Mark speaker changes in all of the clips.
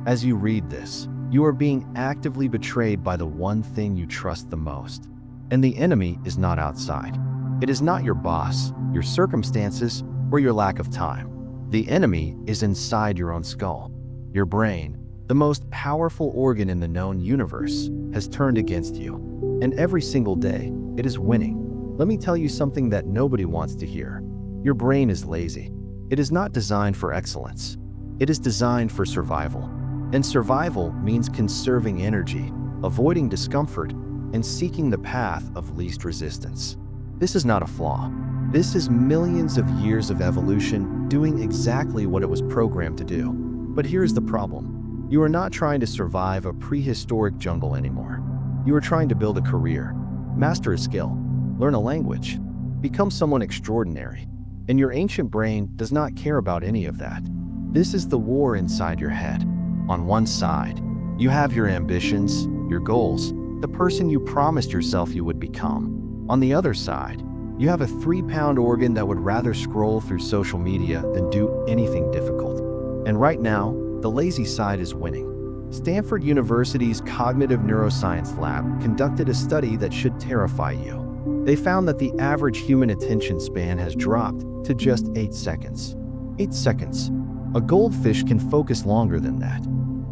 Speaker 1: As you read this, you are being actively betrayed by the one thing you trust the most. And the enemy is not outside. It is not your boss, your circumstances, or your lack of time. The enemy is inside your own skull. Your brain, the most powerful organ in the known universe, has turned against you. And every single day, it is winning. Let me tell you something that nobody wants to hear. Your brain is lazy. It is not designed for excellence. It is designed for survival. And survival means conserving energy, avoiding discomfort, and seeking the path of least resistance. This is not a flaw. This is millions of years of evolution doing exactly what it was programmed to do. But here's the problem. You are not trying to survive a prehistoric jungle anymore. You are trying to build a career, master a skill, learn a language, become someone extraordinary. And your ancient brain does not care about any of that. This is the war inside your head. On one side, you have your ambitions, your goals, the person you promised yourself you would become. On the other side, you have a 3-pound organ that would rather scroll through social media than do anything difficult. And right now, the lazy side is winning. Stanford University's Cognitive Neuroscience Lab conducted a study that should terrify you. They found that the average human attention span has dropped to just 8 seconds. 8 seconds. A goldfish can focus longer than that.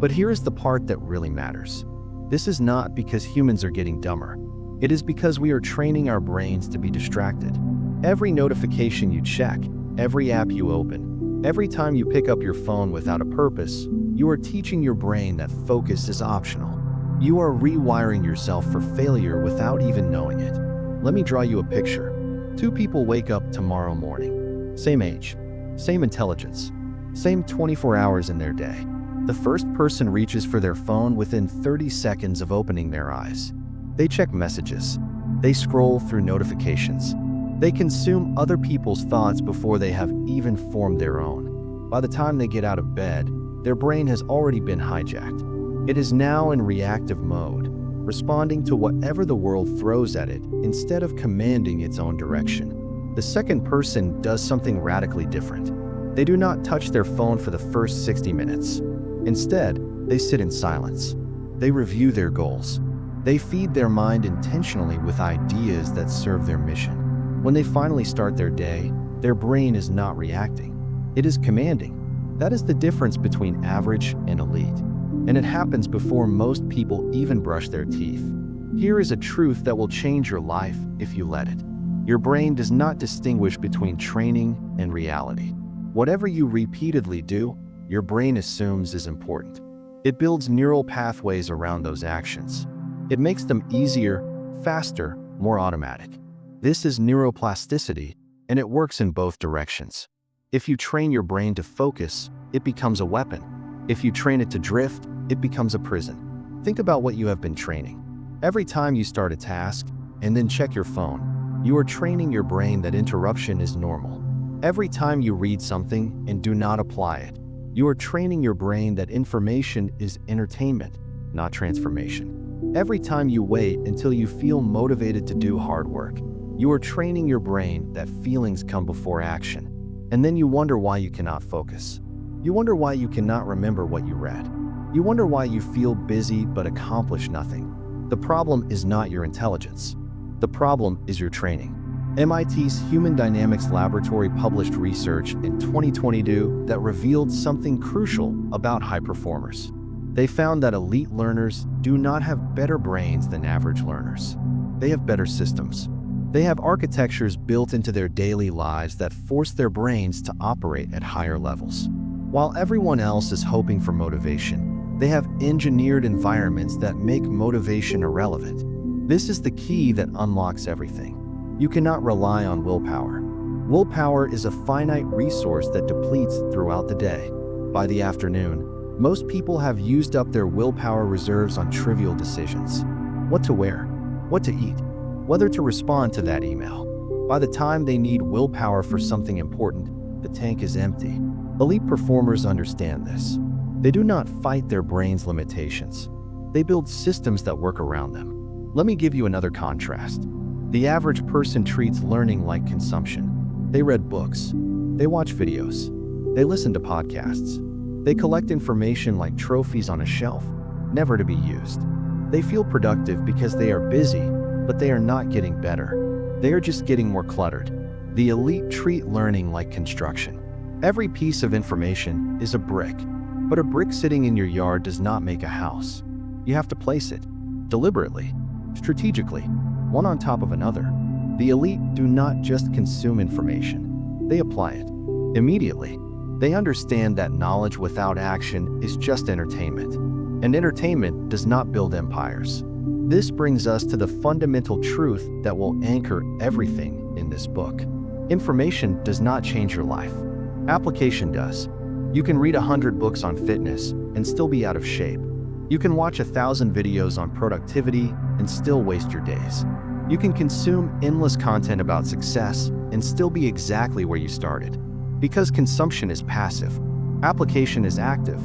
Speaker 1: But here is the part that really matters. This is not because humans are getting dumber. It is because we are training our brains to be distracted. Every notification you check, every app you open, every time you pick up your phone without a purpose, you are teaching your brain that focus is optional. You are rewiring yourself for failure without even knowing it. Let me draw you a picture. 2 people wake up tomorrow morning. Same age, same intelligence, same 24 hours in their day. The first person reaches for their phone within 30 seconds of opening their eyes. They check messages. They scroll through notifications. They consume other people's thoughts before they have even formed their own. By the time they get out of bed, their brain has already been hijacked. It is now in reactive mode, responding to whatever the world throws at it instead of commanding its own direction. The second person does something radically different. They do not touch their phone for the first 60 minutes. Instead, they sit in silence. They review their goals. They feed their mind intentionally with ideas that serve their mission. When they finally start their day, their brain is not reacting. It is commanding. That is the difference between average and elite. And it happens before most people even brush their teeth. Here is a truth that will change your life if you let it. Your brain does not distinguish between training and reality. Whatever you repeatedly do, your brain assumes is important. It builds neural pathways around those actions. It makes them easier, faster, more automatic. This is neuroplasticity, and it works in both directions. If you train your brain to focus, it becomes a weapon. If you train it to drift, it becomes a prison. Think about what you have been training. Every time you start a task and then check your phone, you are training your brain that interruption is normal. Every time you read something and do not apply it, you are training your brain that information is entertainment, not transformation. Every time you wait until you feel motivated to do hard work, you are training your brain that feelings come before action. And then you wonder why you cannot focus. You wonder why you cannot remember what you read. You wonder why you feel busy but accomplish nothing. The problem is not your intelligence. The problem is your training. MIT's Human Dynamics Laboratory published research in 2022 that revealed something crucial about high performers. They found that elite learners do not have better brains than average learners. They have better systems. They have architectures built into their daily lives that force their brains to operate at higher levels. While everyone else is hoping for motivation, they have engineered environments that make motivation irrelevant. This is the key that unlocks everything. You cannot rely on willpower. Willpower is a finite resource that depletes throughout the day. By the afternoon, most people have used up their willpower reserves on trivial decisions. What to wear, what to eat, whether to respond to that email. By the time they need willpower for something important, the tank is empty. Elite performers understand this. They do not fight their brain's limitations. They build systems that work around them. Let me give you another contrast. The average person treats learning like consumption. They read books. They watch videos. They listen to podcasts. They collect information like trophies on a shelf, never to be used. They feel productive because they are busy, but they are not getting better. They are just getting more cluttered. The elite treat learning like construction. Every piece of information is a brick, but a brick sitting in your yard does not make a house. You have to place it, deliberately, strategically, one on top of another. The elite do not just consume information, they apply it. Immediately, they understand that knowledge without action is just entertainment, and entertainment does not build empires. This brings us to the fundamental truth that will anchor everything in this book. Information does not change your life. Application does. You can read 100 books on fitness and still be out of shape. You can watch 1,000 videos on productivity and still waste your days. You can consume endless content about success and still be exactly where you started. Because consumption is passive, application is active,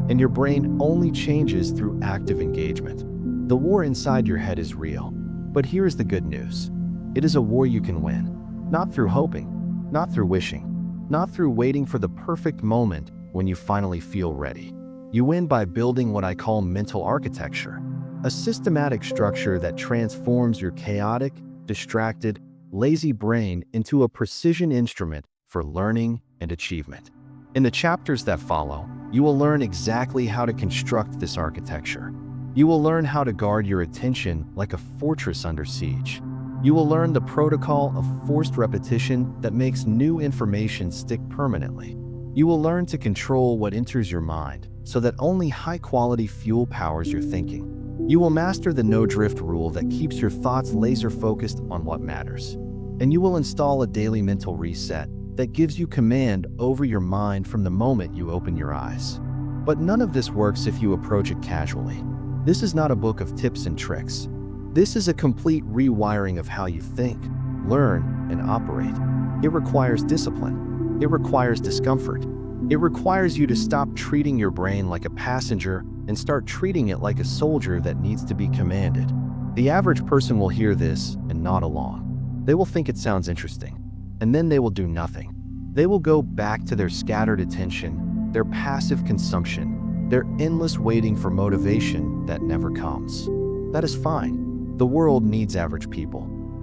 Speaker 1: and your brain only changes through active engagement. The war inside your head is real, but here is the good news. It is a war you can win, not through hoping, not through wishing, not through waiting for the perfect moment when you finally feel ready. You win by building what I call mental architecture, a systematic structure that transforms your chaotic, distracted, lazy brain into a precision instrument for learning and achievement. In the chapters that follow, you will learn exactly how to construct this architecture. You will learn how to guard your attention like a fortress under siege. You will learn the protocol of forced repetition that makes new information stick permanently. You will learn to control what enters your mind so that only high-quality fuel powers your thinking. You will master the no-drift rule that keeps your thoughts laser-focused on what matters. And you will install a daily mental reset that gives you command over your mind from the moment you open your eyes. But none of this works if you approach it casually. This is not a book of tips and tricks. This is a complete rewiring of how you think, learn, and operate. It requires discipline. It requires discomfort. It requires you to stop treating your brain like a passenger and start treating it like a soldier that needs to be commanded. The average person will hear this and nod along. They will think it sounds interesting, and then they will do nothing. They will go back to their scattered attention, their passive consumption, their endless waiting for motivation that never comes. That is fine. The world needs average people.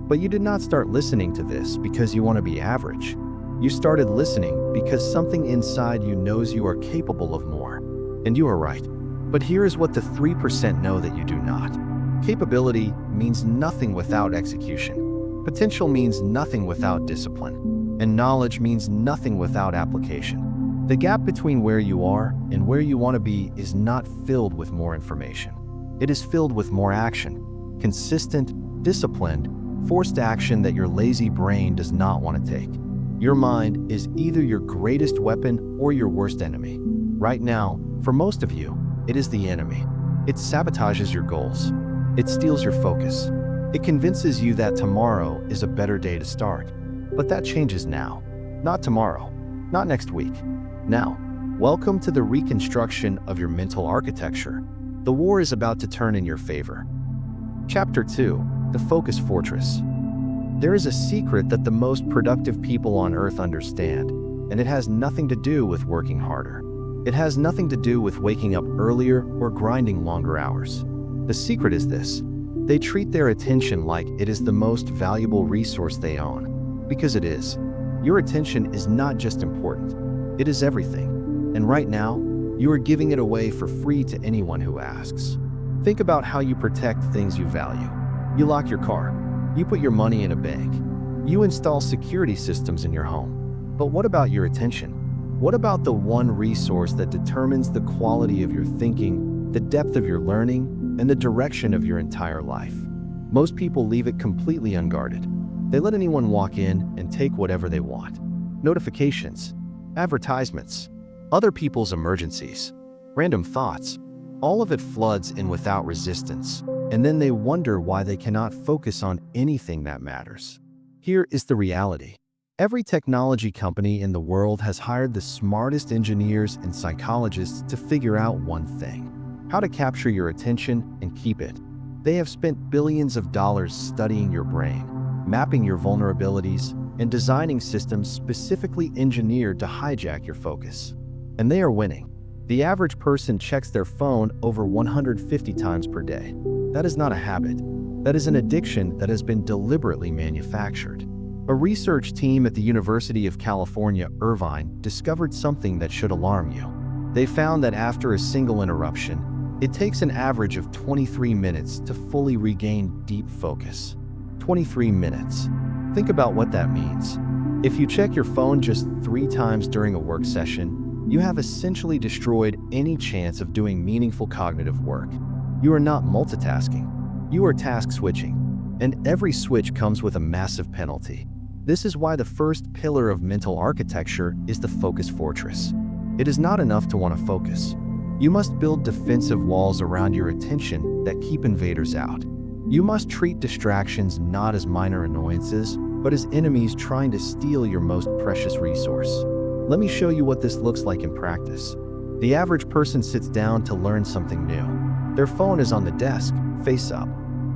Speaker 1: But you did not start listening to this because you want to be average. You started listening because something inside you knows you are capable of more. And you are right. But here is what the 3% know that you do not. Capability means nothing without execution. Potential means nothing without discipline. And knowledge means nothing without application. The gap between where you are and where you want to be is not filled with more information. It is filled with more action. Consistent, disciplined, forced action that your lazy brain does not want to take. Your mind is either your greatest weapon or your worst enemy. Right now, for most of you, it is the enemy. It sabotages your goals. It steals your focus. It convinces you that tomorrow is a better day to start. But that changes now. Not tomorrow. Not next week. Now, welcome to the reconstruction of your mental architecture. The war is about to turn in your favor. Chapter 2, The Focus Fortress. There is a secret that the most productive people on Earth understand, and it has nothing to do with working harder. It has nothing to do with waking up earlier or grinding longer hours. The secret is this: they treat their attention like it is the most valuable resource they own. Because it is. Your attention is not just important, it is everything. And right now, you are giving it away for free to anyone who asks. Think about how you protect things you value. You lock your car. You put your money in a bank. You install security systems in your home. But what about your attention? What about the one resource that determines the quality of your thinking, the depth of your learning, and the direction of your entire life? Most people leave it completely unguarded. They let anyone walk in and take whatever they want. Notifications, advertisements, other people's emergencies, random thoughts. All of it floods in without resistance, and then they wonder why they cannot focus on anything that matters. Here is the reality. Every technology company in the world has hired the smartest engineers and psychologists to figure out one thing: how to capture your attention and keep it. They have spent billions of dollars studying your brain, mapping your vulnerabilities, and designing systems specifically engineered to hijack your focus. And they are winning. The average person checks their phone over 150 times per day. That is not a habit. That is an addiction that has been deliberately manufactured. A research team at the University of California, Irvine, discovered something that should alarm you. They found that after a single interruption, it takes an average of 23 minutes to fully regain deep focus. 23 minutes. Think about what that means. If you check your phone just 3 times during a work session, you have essentially destroyed any chance of doing meaningful cognitive work. You are not multitasking. You are task switching. And every switch comes with a massive penalty. This is why the first pillar of mental architecture is the focus fortress. It is not enough to want to focus. You must build defensive walls around your attention that keep invaders out. You must treat distractions not as minor annoyances, but as enemies trying to steal your most precious resource. Let me show you what this looks like in practice. The average person sits down to learn something new. Their phone is on the desk, face up.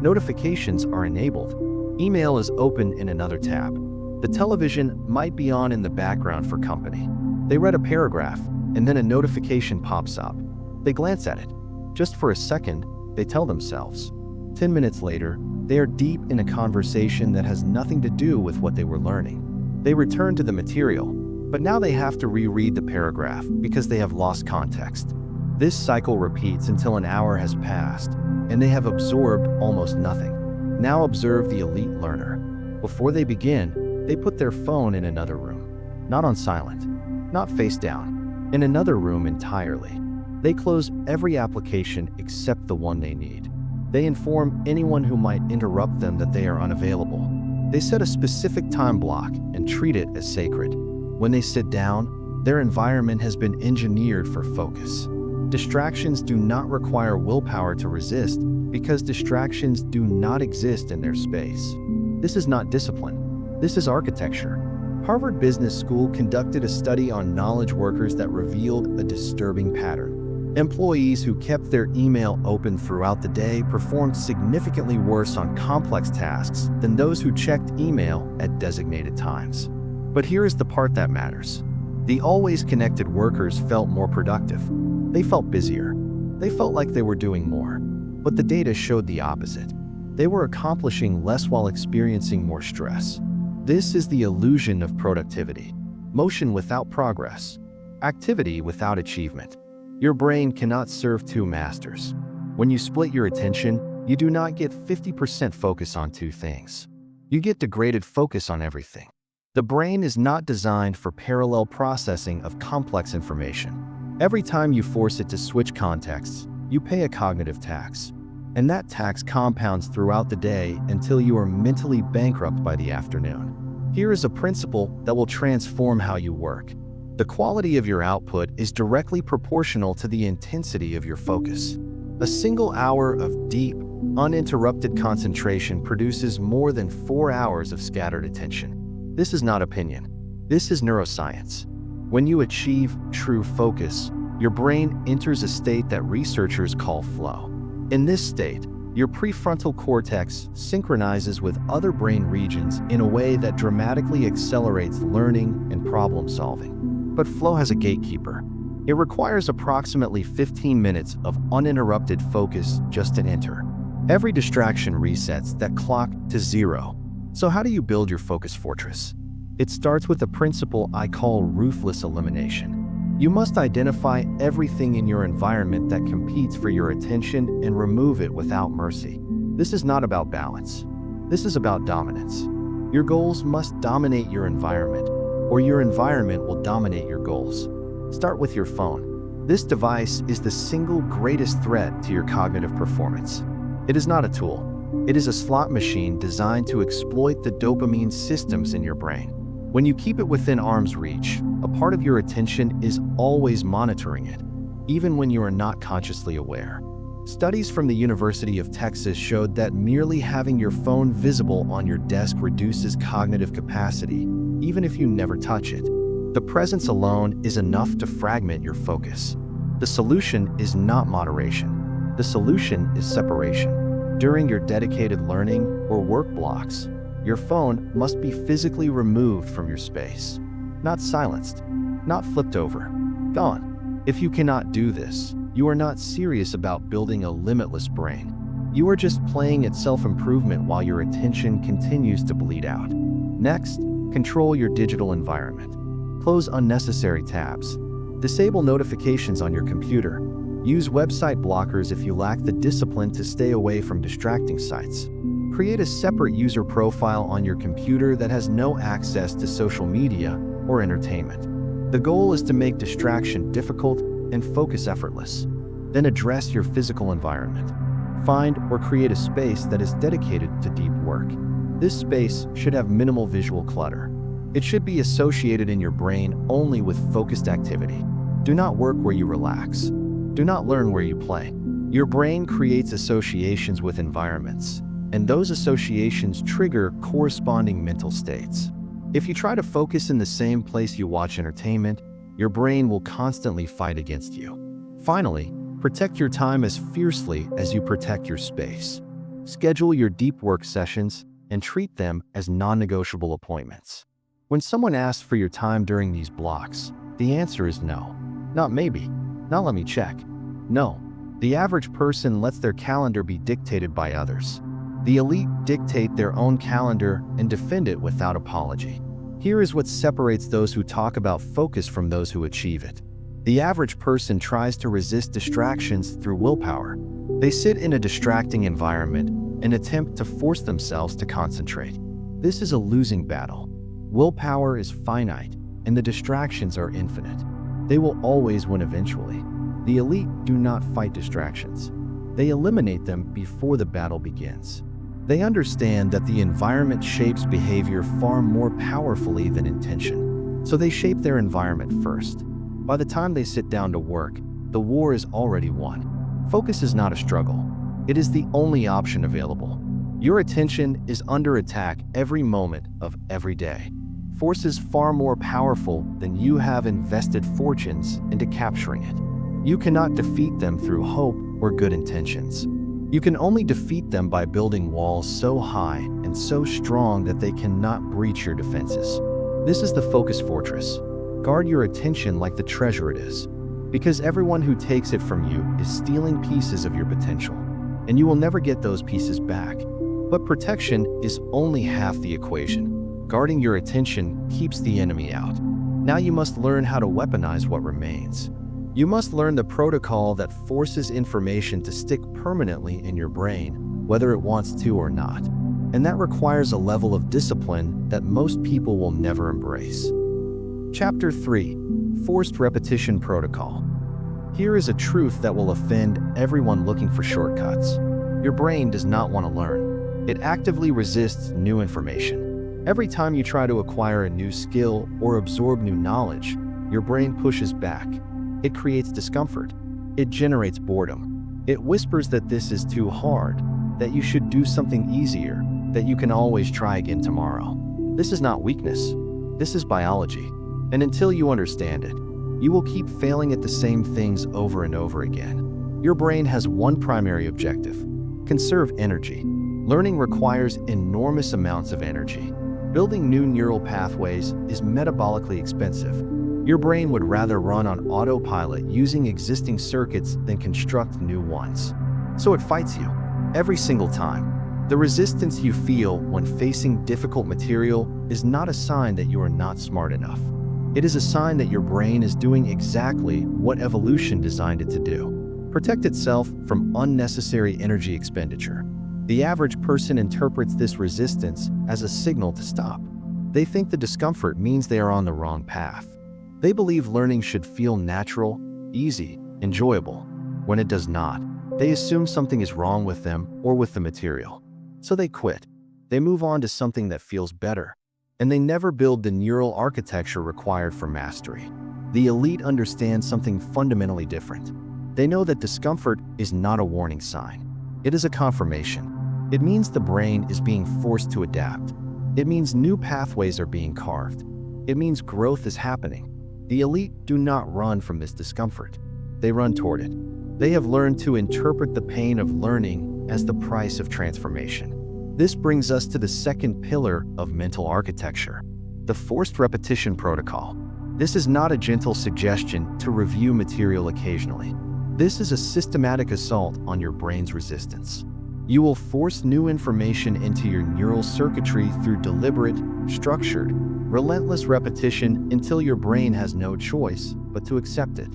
Speaker 1: Notifications are enabled. Email is open in another tab. The television might be on in the background for company. They read a paragraph, and then a notification pops up. They glance at it. Just for a second, they tell themselves. 10 minutes later, they are deep in a conversation that has nothing to do with what they were learning. They return to the material, but now they have to reread the paragraph because they have lost context. This cycle repeats until an hour has passed, and they have absorbed almost nothing. Now observe the elite learner. Before they begin, they put their phone in another room. Not on silent, not face down, in another room entirely. They close every application except the one they need. They inform anyone who might interrupt them that they are unavailable. They set a specific time block and treat it as sacred. When they sit down, their environment has been engineered for focus. Distractions do not require willpower to resist because distractions do not exist in their space. This is not discipline. This is architecture. Harvard Business School conducted a study on knowledge workers that revealed a disturbing pattern. Employees who kept their email open throughout the day performed significantly worse on complex tasks than those who checked email at designated times. But here is the part that matters. The always connected workers felt more productive. They felt busier. They felt like they were doing more. But the data showed the opposite. They were accomplishing less while experiencing more stress. This is the illusion of productivity. Motion without progress. Activity without achievement. Your brain cannot serve two masters. When you split your attention, you do not get 50% focus on two things. You get degraded focus on everything. The brain is not designed for parallel processing of complex information. Every time you force it to switch contexts, you pay a cognitive tax. And that tax compounds throughout the day until you are mentally bankrupt by the afternoon. Here is a principle that will transform how you work. The quality of your output is directly proportional to the intensity of your focus. A single hour of deep, uninterrupted concentration produces more than 4 hours of scattered attention. This is not opinion. This is neuroscience. When you achieve true focus, your brain enters a state that researchers call flow. In this state, your prefrontal cortex synchronizes with other brain regions in a way that dramatically accelerates learning and problem solving. But flow has a gatekeeper. It requires approximately 15 minutes of uninterrupted focus just to enter. Every distraction resets that clock to zero. So how do you build your focus fortress? It starts with a principle I call ruthless elimination. You must identify everything in your environment that competes for your attention and remove it without mercy. This is not about balance. This is about dominance. Your goals must dominate your environment, or your environment will dominate your goals. Start with your phone. This device is the single greatest threat to your cognitive performance. It is not a tool. It is a slot machine designed to exploit the dopamine systems in your brain. When you keep it within arm's reach, a part of your attention is always monitoring it, even when you are not consciously aware. Studies from the University of Texas showed that merely having your phone visible on your desk reduces cognitive capacity, even if you never touch it. The presence alone is enough to fragment your focus. The solution is not moderation. The solution is separation. During your dedicated learning or work blocks, your phone must be physically removed from your space. Not silenced, not flipped over, gone. If you cannot do this, you are not serious about building a limitless brain. You are just playing at self-improvement while your attention continues to bleed out. Next, control your digital environment. Close unnecessary tabs. Disable notifications on your computer. Use website blockers if you lack the discipline to stay away from distracting sites. Create a separate user profile on your computer that has no access to social media or entertainment. The goal is to make distraction difficult and focus effortless. Then address your physical environment. Find or create a space that is dedicated to deep work. This space should have minimal visual clutter. It should be associated in your brain only with focused activity. Do not work where you relax. Do not learn where you play. Your brain creates associations with environments, and those associations trigger corresponding mental states. If you try to focus in the same place you watch entertainment, your brain will constantly fight against you. Finally, protect your time as fiercely as you protect your space. Schedule your deep work sessions and treat them as non-negotiable appointments. When someone asks for your time during these blocks, the answer is no. Not maybe. Not let me check. No. The average person lets their calendar be dictated by others. The elite dictate their own calendar and defend it without apology. Here is what separates those who talk about focus from those who achieve it. The average person tries to resist distractions through willpower. They sit in a distracting environment and attempt to force themselves to concentrate. This is a losing battle. Willpower is finite, and the distractions are infinite. They will always win eventually. The elite do not fight distractions. They eliminate them before the battle begins. They understand that the environment shapes behavior far more powerfully than intention. So they shape their environment first. By the time they sit down to work, the war is already won. Focus is not a struggle. It is the only option available. Your attention is under attack every moment of every day. Forces far more powerful than you have invested fortunes into capturing it. You cannot defeat them through hope or good intentions. You can only defeat them by building walls so high and so strong that they cannot breach your defenses. This is the focus fortress. Guard your attention like the treasure it is, because everyone who takes it from you is stealing pieces of your potential, and you will never get those pieces back. But protection is only half the equation. Guarding your attention keeps the enemy out. Now you must learn how to weaponize what remains. You must learn the protocol that forces information to stick permanently in your brain, whether it wants to or not. And that requires a level of discipline that most people will never embrace. Chapter 3: Forced Repetition Protocol. Here is a truth that will offend everyone looking for shortcuts. Your brain does not want to learn. It actively resists new information. Every time you try to acquire a new skill or absorb new knowledge, your brain pushes back. It creates discomfort. It generates boredom. It whispers that this is too hard, that you should do something easier, that you can always try again tomorrow. This is not weakness. This is biology. And until you understand it, you will keep failing at the same things over and over again. Your brain has one primary objective: conserve energy. Learning requires enormous amounts of energy. Building new neural pathways is metabolically expensive. Your brain would rather run on autopilot using existing circuits than construct new ones. So it fights you every single time. The resistance you feel when facing difficult material is not a sign that you are not smart enough. It is a sign that your brain is doing exactly what evolution designed it to do: protect itself from unnecessary energy expenditure. The average person interprets this resistance as a signal to stop. They think the discomfort means they are on the wrong path. They believe learning should feel natural, easy, enjoyable. When it does not, they assume something is wrong with them or with the material. So they quit. They move on to something that feels better, and they never build the neural architecture required for mastery. The elite understand something fundamentally different. They know that discomfort is not a warning sign. It is a confirmation. It means the brain is being forced to adapt. It means new pathways are being carved. It means growth is happening. The elite do not run from this discomfort. They run toward it. They have learned to interpret the pain of learning as the price of transformation. This brings us to the second pillar of mental architecture: the forced repetition protocol. This is not a gentle suggestion to review material occasionally. This is a systematic assault on your brain's resistance. You will force new information into your neural circuitry through deliberate, structured, relentless repetition until your brain has no choice but to accept it.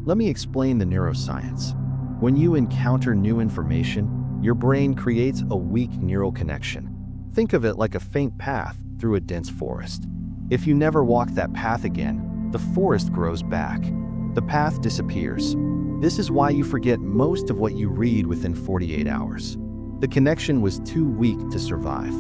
Speaker 1: Let me explain the neuroscience. When you encounter new information, your brain creates a weak neural connection. Think of it like a faint path through a dense forest. If you never walk that path again, the forest grows back. The path disappears. This is why you forget most of what you read within 48 hours. The connection was too weak to survive.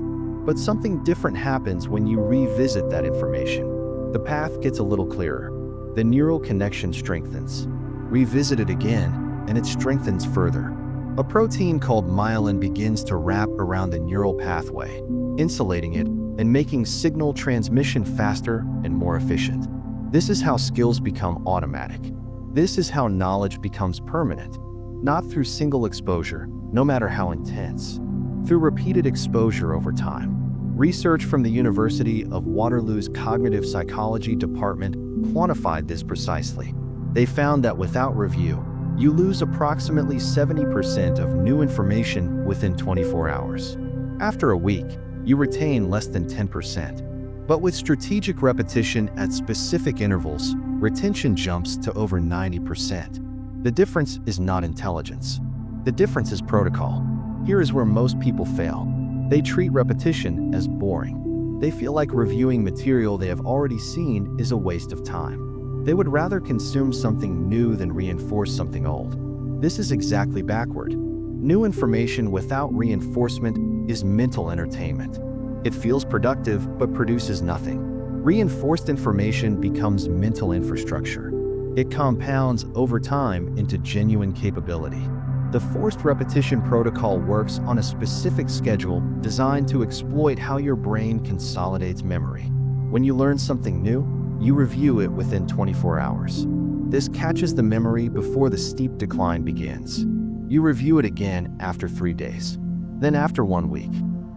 Speaker 1: But something different happens when you revisit that information. The path gets a little clearer. The neural connection strengthens. Revisit it again, and it strengthens further. A protein called myelin begins to wrap around the neural pathway, insulating it and making signal transmission faster and more efficient. This is how skills become automatic. This is how knowledge becomes permanent, not through single exposure, no matter how intense, through repeated exposure over time. Research from the University of Waterloo's Cognitive Psychology Department quantified this precisely. They found that without review, you lose approximately 70% of new information within 24 hours. After a week, you retain less than 10%. But with strategic repetition at specific intervals, retention jumps to over 90%. The difference is not intelligence. The difference is protocol. Here is where most people fail. They treat repetition as boring. They feel like reviewing material they have already seen is a waste of time. They would rather consume something new than reinforce something old. This is exactly backward. New information without reinforcement is mental entertainment. It feels productive but produces nothing. Reinforced information becomes mental infrastructure. It compounds over time into genuine capability. The forced repetition protocol works on a specific schedule designed to exploit how your brain consolidates memory. When you learn something new, you review it within 24 hours. This catches the memory before the steep decline begins. You review it again after 3 days, then after 1 week,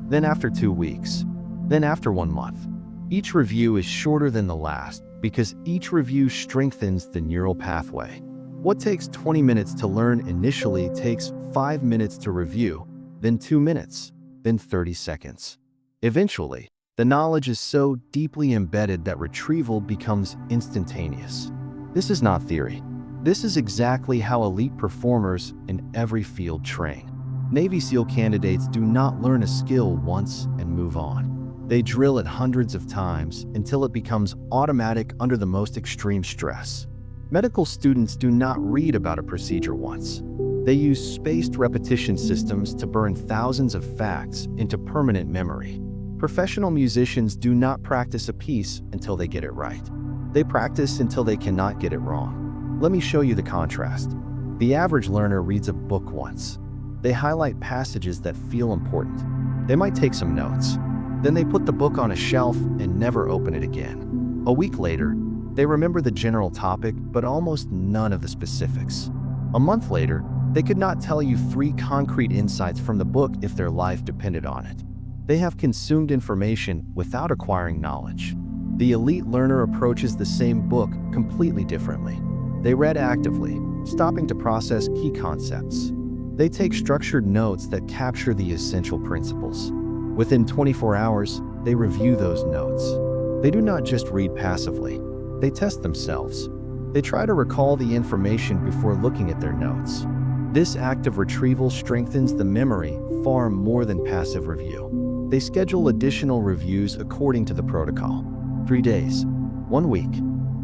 Speaker 1: then after 2 weeks, then after 1 month. Each review is shorter than the last because each review strengthens the neural pathway. What takes 20 minutes to learn initially takes 5 minutes to review, then 2 minutes, then 30 seconds. Eventually, the knowledge is so deeply embedded that retrieval becomes instantaneous. This is not theory. This is exactly how elite performers in every field train. Navy SEAL candidates do not learn a skill once and move on. They drill it hundreds of times until it becomes automatic under the most extreme stress. Medical students do not read about a procedure once. They use spaced repetition systems to burn thousands of facts into permanent memory. Professional musicians do not practice a piece until they get it right. They practice until they cannot get it wrong. Let me show you the contrast. The average learner reads a book once. They highlight passages that feel important. They might take some notes. Then they put the book on a shelf and never open it again. A week later, they remember the general topic, but almost none of the specifics. A month later, they could not tell you 3 concrete insights from the book if their life depended on it. They have consumed information without acquiring knowledge. The elite learner approaches the same book completely differently. They read actively, stopping to process key concepts. They take structured notes that capture the essential principles. Within 24 hours, they review those notes. They do not just read passively. They test themselves. They try to recall the information before looking at their notes. This active retrieval strengthens the memory far more than passive review. They schedule additional reviews according to the protocol. 3 days, 1 week,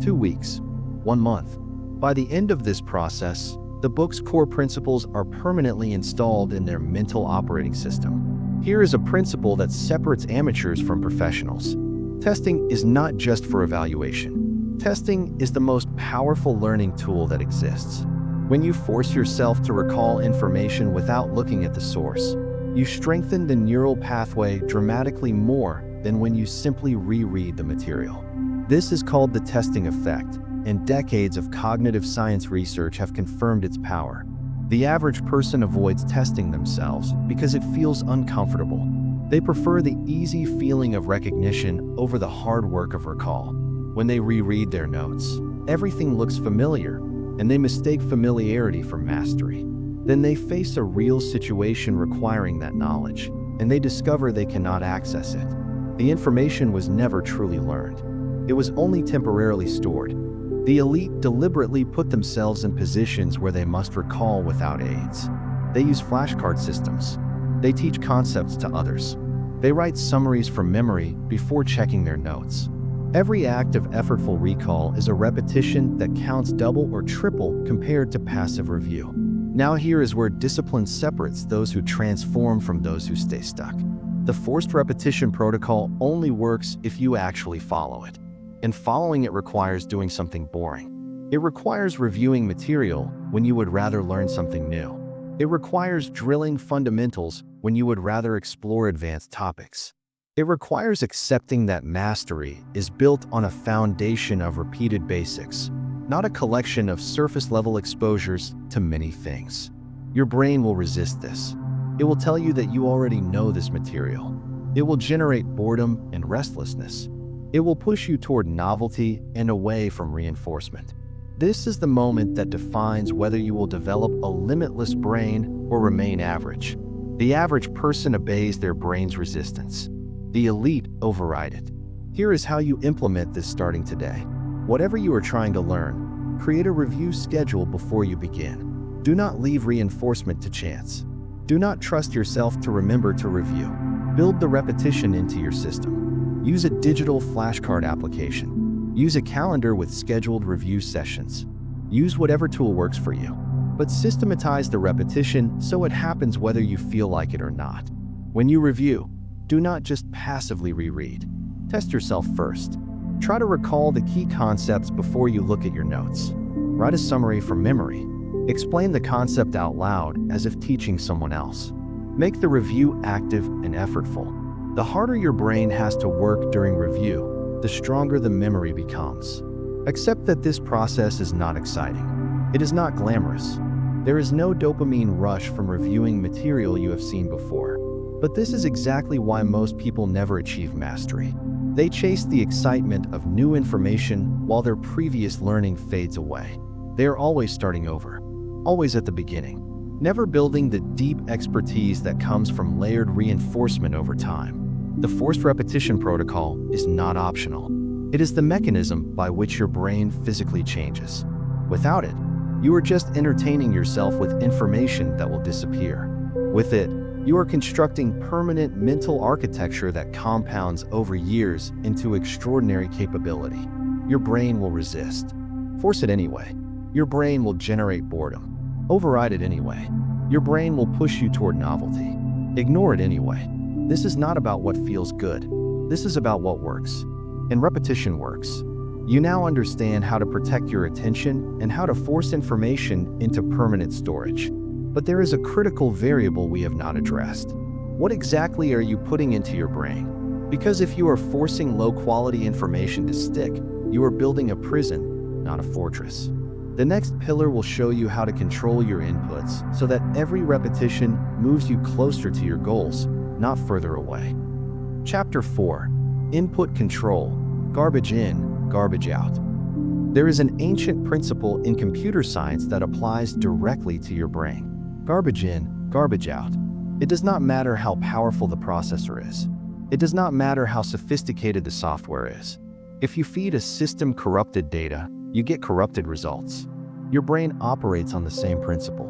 Speaker 1: 2 weeks, 1 month. By the end of this process, the book's core principles are permanently installed in their mental operating system. Here is a principle that separates amateurs from professionals. Testing is not just for evaluation. Testing is the most powerful learning tool that exists. When you force yourself to recall information without looking at the source, you strengthen the neural pathway dramatically more than when you simply reread the material. This is called the testing effect, and decades of cognitive science research have confirmed its power. The average person avoids testing themselves because it feels uncomfortable. They prefer the easy feeling of recognition over the hard work of recall. When they reread their notes, everything looks familiar, and they mistake familiarity for mastery. Then they face a real situation requiring that knowledge, and they discover they cannot access it. The information was never truly learned. It was only temporarily stored. The elite deliberately put themselves in positions where they must recall without aids. They use flashcard systems. They teach concepts to others. They write summaries from memory before checking their notes. Every act of effortful recall is a repetition that counts double or triple compared to passive review. Now here is where discipline separates those who transform from those who stay stuck. The forced repetition protocol only works if you actually follow it. And following it requires doing something boring. It requires reviewing material when you would rather learn something new. It requires drilling fundamentals when you would rather explore advanced topics. It requires accepting that mastery is built on a foundation of repeated basics, not a collection of surface-level exposures to many things. Your brain will resist this. It will tell you that you already know this material. It will generate boredom and restlessness. It will push you toward novelty and away from reinforcement. This is the moment that defines whether you will develop a limitless brain or remain average. The average person obeys their brain's resistance. The elite override it. Here is how you implement this starting today. Whatever you are trying to learn, create a review schedule before you begin. Do not leave reinforcement to chance. Do not trust yourself to remember to review. Build the repetition into your system. Use a digital flashcard application. Use a calendar with scheduled review sessions. Use whatever tool works for you. But systematize the repetition so it happens whether you feel like it or not. When you review, do not just passively reread. Test yourself first. Try to recall the key concepts before you look at your notes. Write a summary from memory. Explain the concept out loud as if teaching someone else. Make the review active and effortful. The harder your brain has to work during review, the stronger the memory becomes. Accept that this process is not exciting. It is not glamorous. There is no dopamine rush from reviewing material you have seen before. But this is exactly why most people never achieve mastery. They chase the excitement of new information while their previous learning fades away. They are always starting over, always at the beginning, never building the deep expertise that comes from layered reinforcement over time. The forced repetition protocol is not optional. It is the mechanism by which your brain physically changes. Without it, you are just entertaining yourself with information that will disappear. With it, you are constructing permanent mental architecture that compounds over years into extraordinary capability. Your brain will resist. Force it anyway. Your brain will generate boredom. Override it anyway. Your brain will push you toward novelty. Ignore it anyway. This is not about what feels good. This is about what works. And repetition works. You now understand how to protect your attention and how to force information into permanent storage. But there is a critical variable we have not addressed. What exactly are you putting into your brain? Because if you are forcing low-quality information to stick, you are building a prison, not a fortress. The next pillar will show you how to control your inputs so that every repetition moves you closer to your goals, not further away. Chapter 4. Input Control. Garbage in, garbage out. There is an ancient principle in computer science that applies directly to your brain. Garbage in, garbage out. It does not matter how powerful the processor is. It does not matter how sophisticated the software is. If you feed a system corrupted data, you get corrupted results. Your brain operates on the same principle.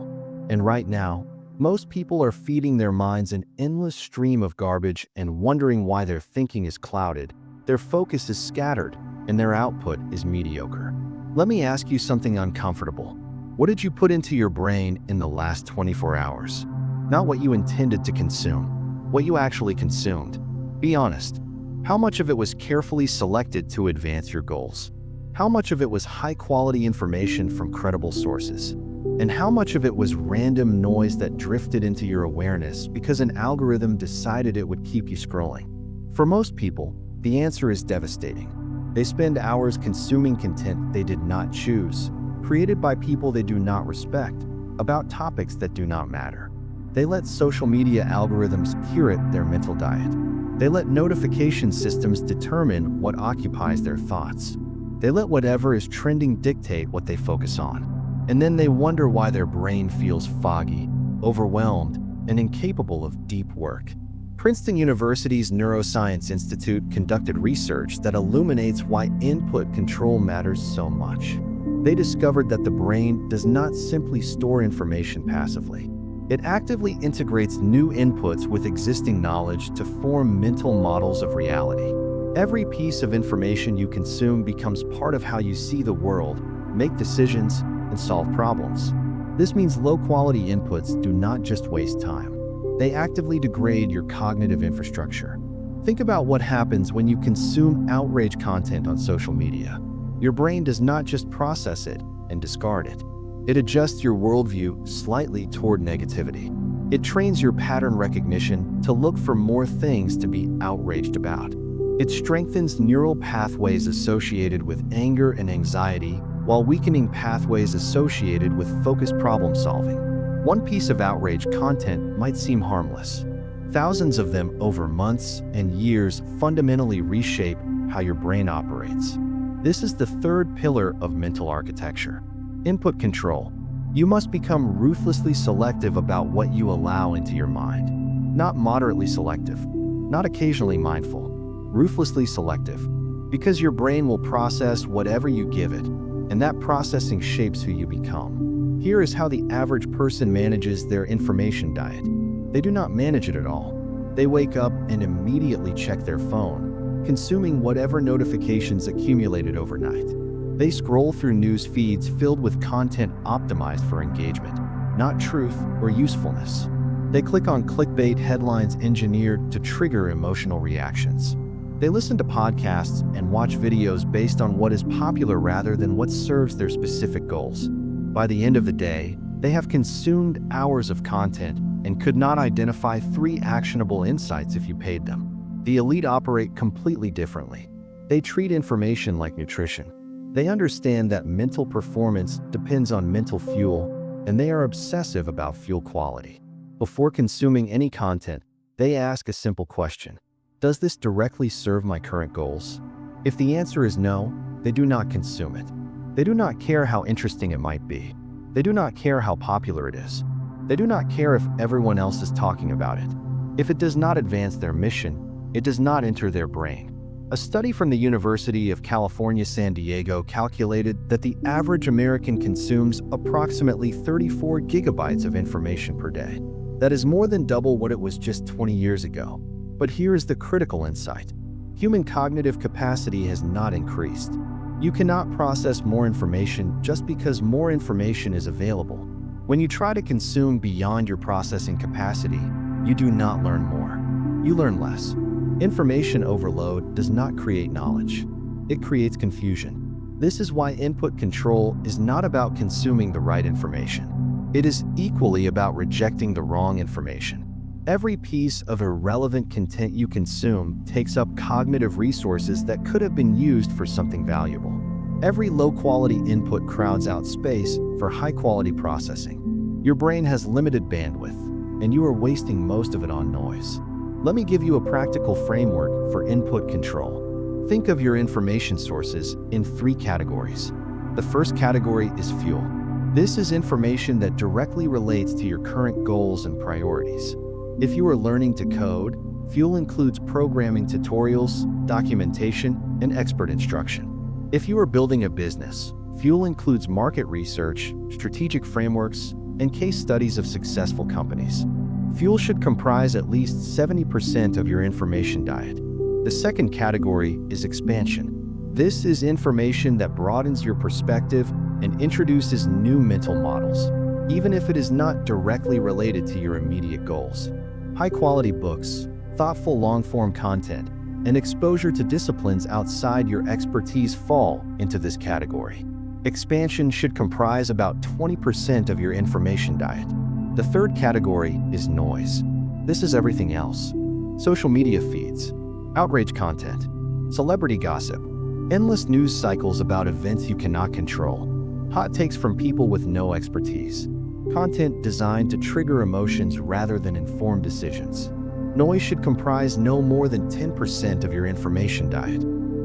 Speaker 1: And right now, most people are feeding their minds an endless stream of garbage and wondering why their thinking is clouded, their focus is scattered, and their output is mediocre. Let me ask you something uncomfortable. What did you put into your brain in the last 24 hours? Not what you intended to consume, what you actually consumed. Be honest. How much of it was carefully selected to advance your goals? How much of it was high-quality information from credible sources? And how much of it was random noise that drifted into your awareness because an algorithm decided it would keep you scrolling? For most people, the answer is devastating. They spend hours consuming content they did not choose, created by people they do not respect, about topics that do not matter. They let social media algorithms curate their mental diet. They let notification systems determine what occupies their thoughts. They let whatever is trending dictate what they focus on. And then they wonder why their brain feels foggy, overwhelmed, and incapable of deep work. Princeton University's Neuroscience Institute conducted research that illuminates why input control matters so much. They discovered that the brain does not simply store information passively. It actively integrates new inputs with existing knowledge to form mental models of reality. Every piece of information you consume becomes part of how you see the world, make decisions, and solve problems. This means low-quality inputs do not just waste time. They actively degrade your cognitive infrastructure. Think about what happens when you consume outrage content on social media. Your brain does not just process it and discard it. It adjusts your worldview slightly toward negativity. It trains your pattern recognition to look for more things to be outraged about. It strengthens neural pathways associated with anger and anxiety while weakening pathways associated with focused problem solving. One piece of outrage content might seem harmless. Thousands of them over months and years fundamentally reshape how your brain operates. This is the third pillar of mental architecture. Input control. You must become ruthlessly selective about what you allow into your mind. Not moderately selective, not occasionally mindful. Ruthlessly selective. Because your brain will process whatever you give it, and that processing shapes who you become. Here is how the average person manages their information diet. They do not manage it at all. They wake up and immediately check their phone, consuming whatever notifications accumulated overnight. They scroll through news feeds filled with content optimized for engagement, not truth or usefulness. They click on clickbait headlines engineered to trigger emotional reactions. They listen to podcasts and watch videos based on what is popular rather than what serves their specific goals. By the end of the day, they have consumed hours of content and could not identify 3 actionable insights if you paid them. The elite operate completely differently. They treat information like nutrition. They understand that mental performance depends on mental fuel, and they are obsessive about fuel quality. Before consuming any content, they ask a simple question: does this directly serve my current goals? If the answer is no, they do not consume it. They do not care how interesting it might be. They do not care how popular it is. They do not care if everyone else is talking about it. If it does not advance their mission, it does not enter their brain. A study from the University of California, San Diego calculated that the average American consumes approximately 34 gigabytes of information per day. That is more than double what it was just 20 years ago. But here is the critical insight. Human cognitive capacity has not increased. You cannot process more information just because more information is available. When you try to consume beyond your processing capacity, you do not learn more. You learn less. Information overload does not create knowledge. It creates confusion. This is why input control is not about consuming the right information. It is equally about rejecting the wrong information. Every piece of irrelevant content you consume takes up cognitive resources that could have been used for something valuable. Every low-quality input crowds out space for high-quality processing. Your brain has limited bandwidth, and you are wasting most of it on noise. Let me give you a practical framework for input control. Think of your information sources in 3 categories. The first category is fuel. This is information that directly relates to your current goals and priorities. If you are learning to code, fuel includes programming tutorials, documentation, and expert instruction. If you are building a business, fuel includes market research, strategic frameworks, and case studies of successful companies. Fuel should comprise at least 70% of your information diet. The second category is expansion. This is information that broadens your perspective and introduces new mental models, even if it is not directly related to your immediate goals. High-quality books, thoughtful long-form content, and exposure to disciplines outside your expertise fall into this category. Expansion should comprise about 20% of your information diet. The third category is noise. This is everything else. Social media feeds, outrage content, celebrity gossip, endless news cycles about events you cannot control, hot takes from people with no expertise, content designed to trigger emotions rather than inform decisions. Noise should comprise no more than 10% of your information diet.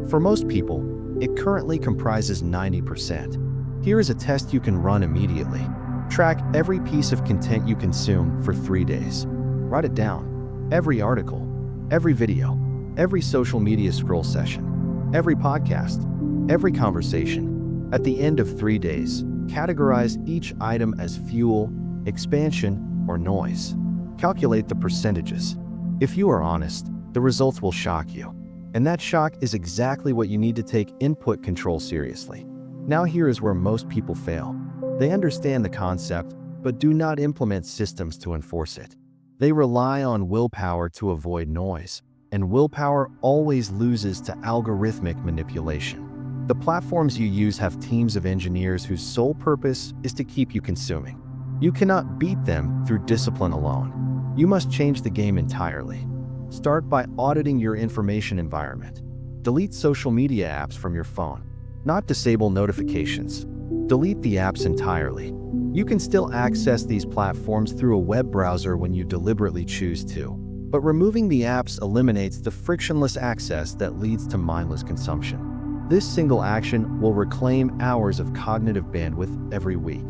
Speaker 1: For most people, It currently comprises 90%. Here is a test you can run immediately. Track every piece of content you consume for 3 days. Write it down. Every article, every video, every social media scroll session, every podcast, every conversation. At the end of 3 days, categorize each item as fuel, expansion, or noise. Calculate the percentages. If you are honest, the results will shock you. And that shock is exactly what you need to take input control seriously. Now here is where most people fail. They understand the concept, but do not implement systems to enforce it. They rely on willpower to avoid noise, and willpower always loses to algorithmic manipulation. The platforms you use have teams of engineers whose sole purpose is to keep you consuming. You cannot beat them through discipline alone. You must change the game entirely. Start by auditing your information environment. Delete social media apps from your phone. Not disable notifications. Delete the apps entirely. You can still access these platforms through a web browser when you deliberately choose to, but removing the apps eliminates the frictionless access that leads to mindless consumption. This single action will reclaim hours of cognitive bandwidth every week.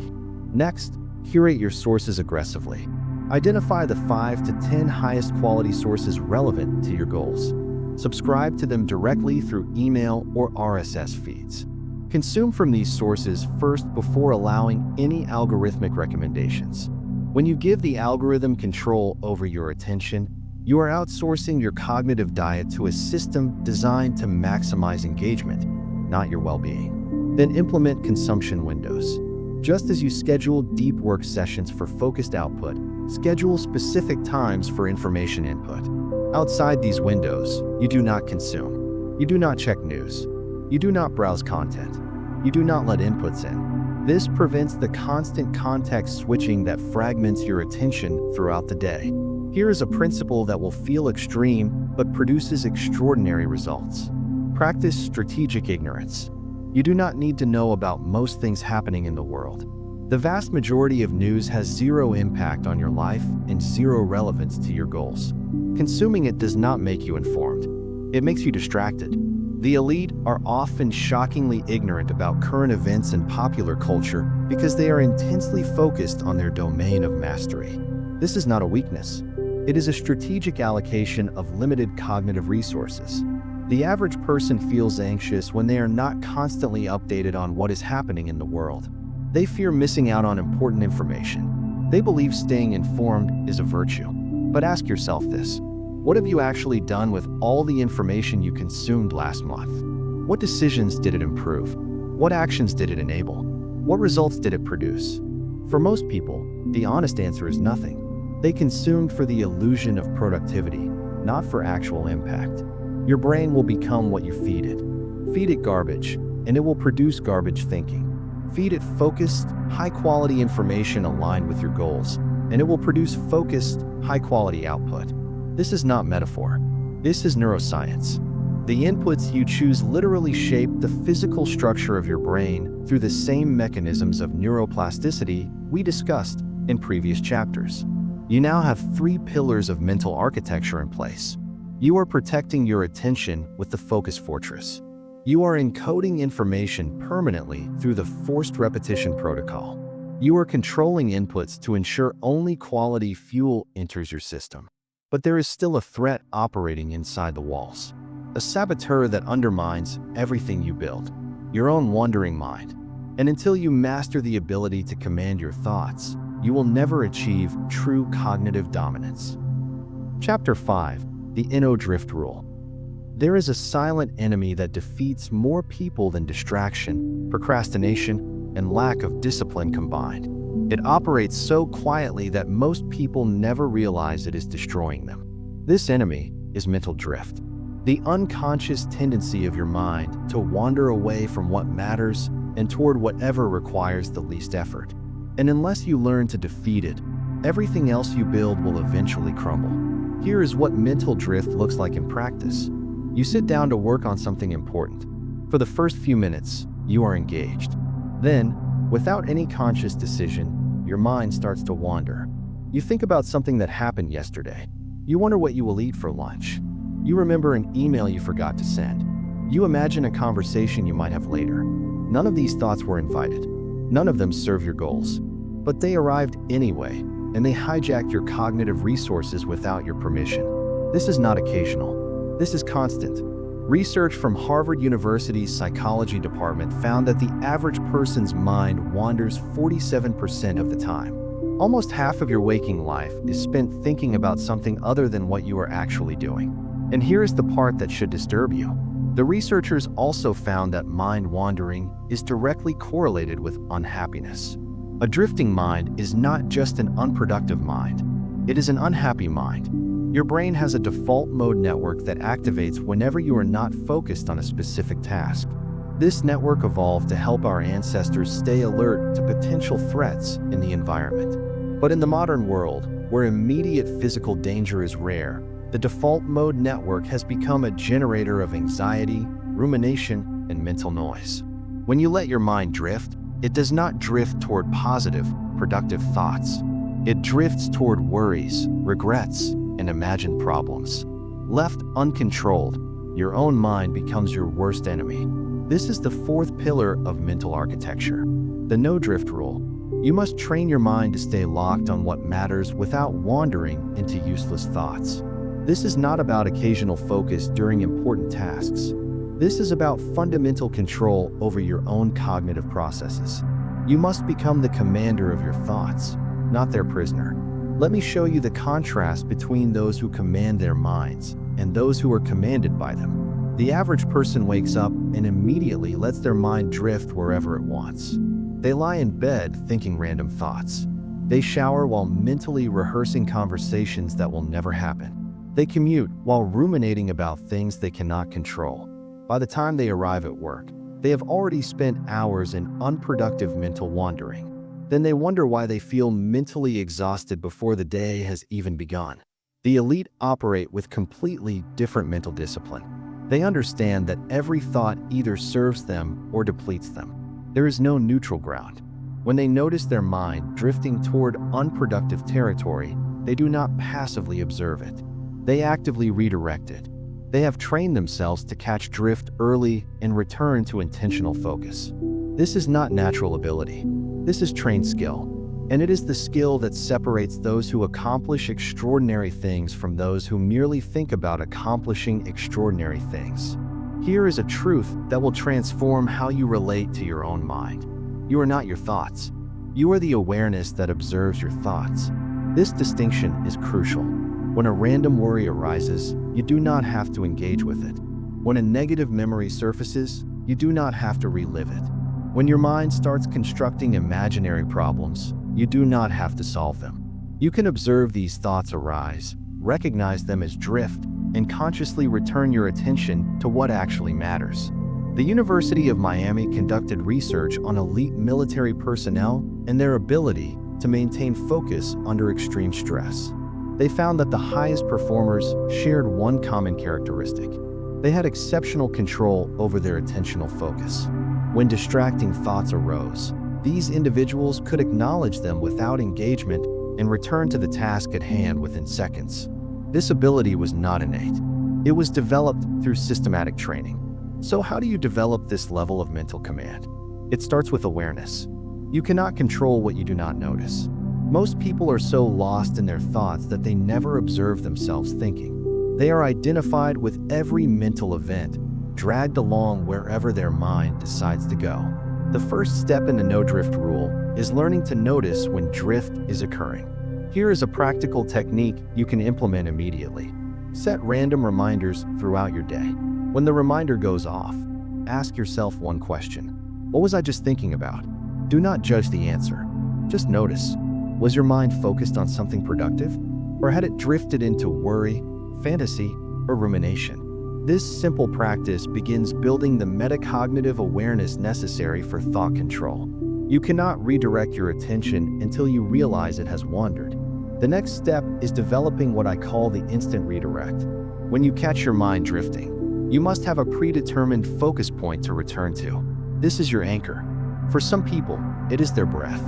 Speaker 1: Next, curate your sources aggressively. Identify the 5 to 10 highest quality sources relevant to your goals. Subscribe to them directly through email or RSS feeds. Consume from these sources first before allowing any algorithmic recommendations. When you give the algorithm control over your attention, you are outsourcing your cognitive diet to a system designed to maximize engagement, not your well-being. Then implement consumption windows. Just as you schedule deep work sessions for focused output, schedule specific times for information input. Outside these windows, you do not consume. You do not check news. You do not browse content. You do not let inputs in. This prevents the constant context switching that fragments your attention throughout the day. Here is a principle that will feel extreme but produces extraordinary results. Practice strategic ignorance. You do not need to know about most things happening in the world. The vast majority of news has zero impact on your life and zero relevance to your goals. Consuming it does not make you informed. It makes you distracted. The elite are often shockingly ignorant about current events and popular culture because they are intensely focused on their domain of mastery. This is not a weakness. It is a strategic allocation of limited cognitive resources. The average person feels anxious when they are not constantly updated on what is happening in the world. They fear missing out on important information. They believe staying informed is a virtue. But ask yourself this: what have you actually done with all the information you consumed last month? What decisions did it improve? What actions did it enable? What results did it produce? For most people, the honest answer is nothing. They consumed for the illusion of productivity, not for actual impact. Your brain will become what you feed it. Feed it garbage, and it will produce garbage thinking. Feed it focused, high-quality information aligned with your goals, and it will produce focused, high-quality output. This is not metaphor. This is neuroscience. The inputs you choose literally shape the physical structure of your brain through the same mechanisms of neuroplasticity we discussed in previous chapters. You now have 3 pillars of mental architecture in place. You are protecting your attention with the focus fortress. You are encoding information permanently through the forced repetition protocol. You are controlling inputs to ensure only quality fuel enters your system. But there is still a threat operating inside the walls. A saboteur that undermines everything you build. Your own wandering mind. And until you master the ability to command your thoughts, you will never achieve true cognitive dominance. Chapter 5. The Inno Drift Rule. There is a silent enemy that defeats more people than distraction, procrastination, and lack of discipline combined. It operates so quietly that most people never realize it is destroying them. This enemy is mental drift, the unconscious tendency of your mind to wander away from what matters and toward whatever requires the least effort. And unless you learn to defeat it, everything else you build will eventually crumble. Here is what mental drift looks like in practice. You sit down to work on something important. For the first few minutes, you are engaged. Then, without any conscious decision, your mind starts to wander. You think about something that happened yesterday. You wonder what you will eat for lunch. You remember an email you forgot to send. You imagine a conversation you might have later. None of these thoughts were invited. None of them serve your goals. But they arrived anyway, and they hijacked your cognitive resources without your permission. This is not occasional. This is constant. Research from Harvard University's psychology department found that the average person's mind wanders 47% of the time. Almost half of your waking life is spent thinking about something other than what you are actually doing. And here is the part that should disturb you. The researchers also found that mind wandering is directly correlated with unhappiness. A drifting mind is not just an unproductive mind. It is an unhappy mind. Your brain has a default mode network that activates whenever you are not focused on a specific task. This network evolved to help our ancestors stay alert to potential threats in the environment. But in the modern world, where immediate physical danger is rare, the default mode network has become a generator of anxiety, rumination, and mental noise. When you let your mind drift, it does not drift toward positive, productive thoughts. It drifts toward worries, regrets, and imagined problems. Left uncontrolled, your own mind becomes your worst enemy. This is the fourth pillar of mental architecture, the no-drift rule. You must train your mind to stay locked on what matters without wandering into useless thoughts. This is not about occasional focus during important tasks. This is about fundamental control over your own cognitive processes. You must become the commander of your thoughts, not their prisoner. Let me show you the contrast between those who command their minds and those who are commanded by them. The average person wakes up and immediately lets their mind drift wherever it wants. They lie in bed thinking random thoughts. They shower while mentally rehearsing conversations that will never happen. They commute while ruminating about things they cannot control. By the time they arrive at work, they have already spent hours in unproductive mental wandering. Then they wonder why they feel mentally exhausted before the day has even begun. The elite operate with completely different mental discipline. They understand that every thought either serves them or depletes them. There is no neutral ground. When they notice their mind drifting toward unproductive territory, they do not passively observe it. They actively redirect it. They have trained themselves to catch drift early and return to intentional focus. This is not natural ability. This is trained skill. And it is the skill that separates those who accomplish extraordinary things from those who merely think about accomplishing extraordinary things. Here is a truth that will transform how you relate to your own mind. You are not your thoughts. You are the awareness that observes your thoughts. This distinction is crucial. When a random worry arises, you do not have to engage with it. When a negative memory surfaces, you do not have to relive it. When your mind starts constructing imaginary problems, you do not have to solve them. You can observe these thoughts arise, recognize them as drift, and consciously return your attention to what actually matters. The University of Miami conducted research on elite military personnel and their ability to maintain focus under extreme stress. They found that the highest performers shared one common characteristic. They had exceptional control over their attentional focus. When distracting thoughts arose, these individuals could acknowledge them without engagement and return to the task at hand within seconds. This ability was not innate. It was developed through systematic training. So how do you develop this level of mental command? It starts with awareness. You cannot control what you do not notice. Most people are so lost in their thoughts that they never observe themselves thinking. They are identified with every mental event, dragged along wherever their mind decides to go. The first step in the no-drift rule is learning to notice when drift is occurring. Here is a practical technique you can implement immediately. Set random reminders throughout your day. When the reminder goes off, ask yourself one question. What was I just thinking about? Do not judge the answer. Just notice. Was your mind focused on something productive? Or had it drifted into worry, fantasy, or rumination? This simple practice begins building the metacognitive awareness necessary for thought control. You cannot redirect your attention until you realize it has wandered. The next step is developing what I call the instant redirect. When you catch your mind drifting, you must have a predetermined focus point to return to. This is your anchor. For some people, it is their breath.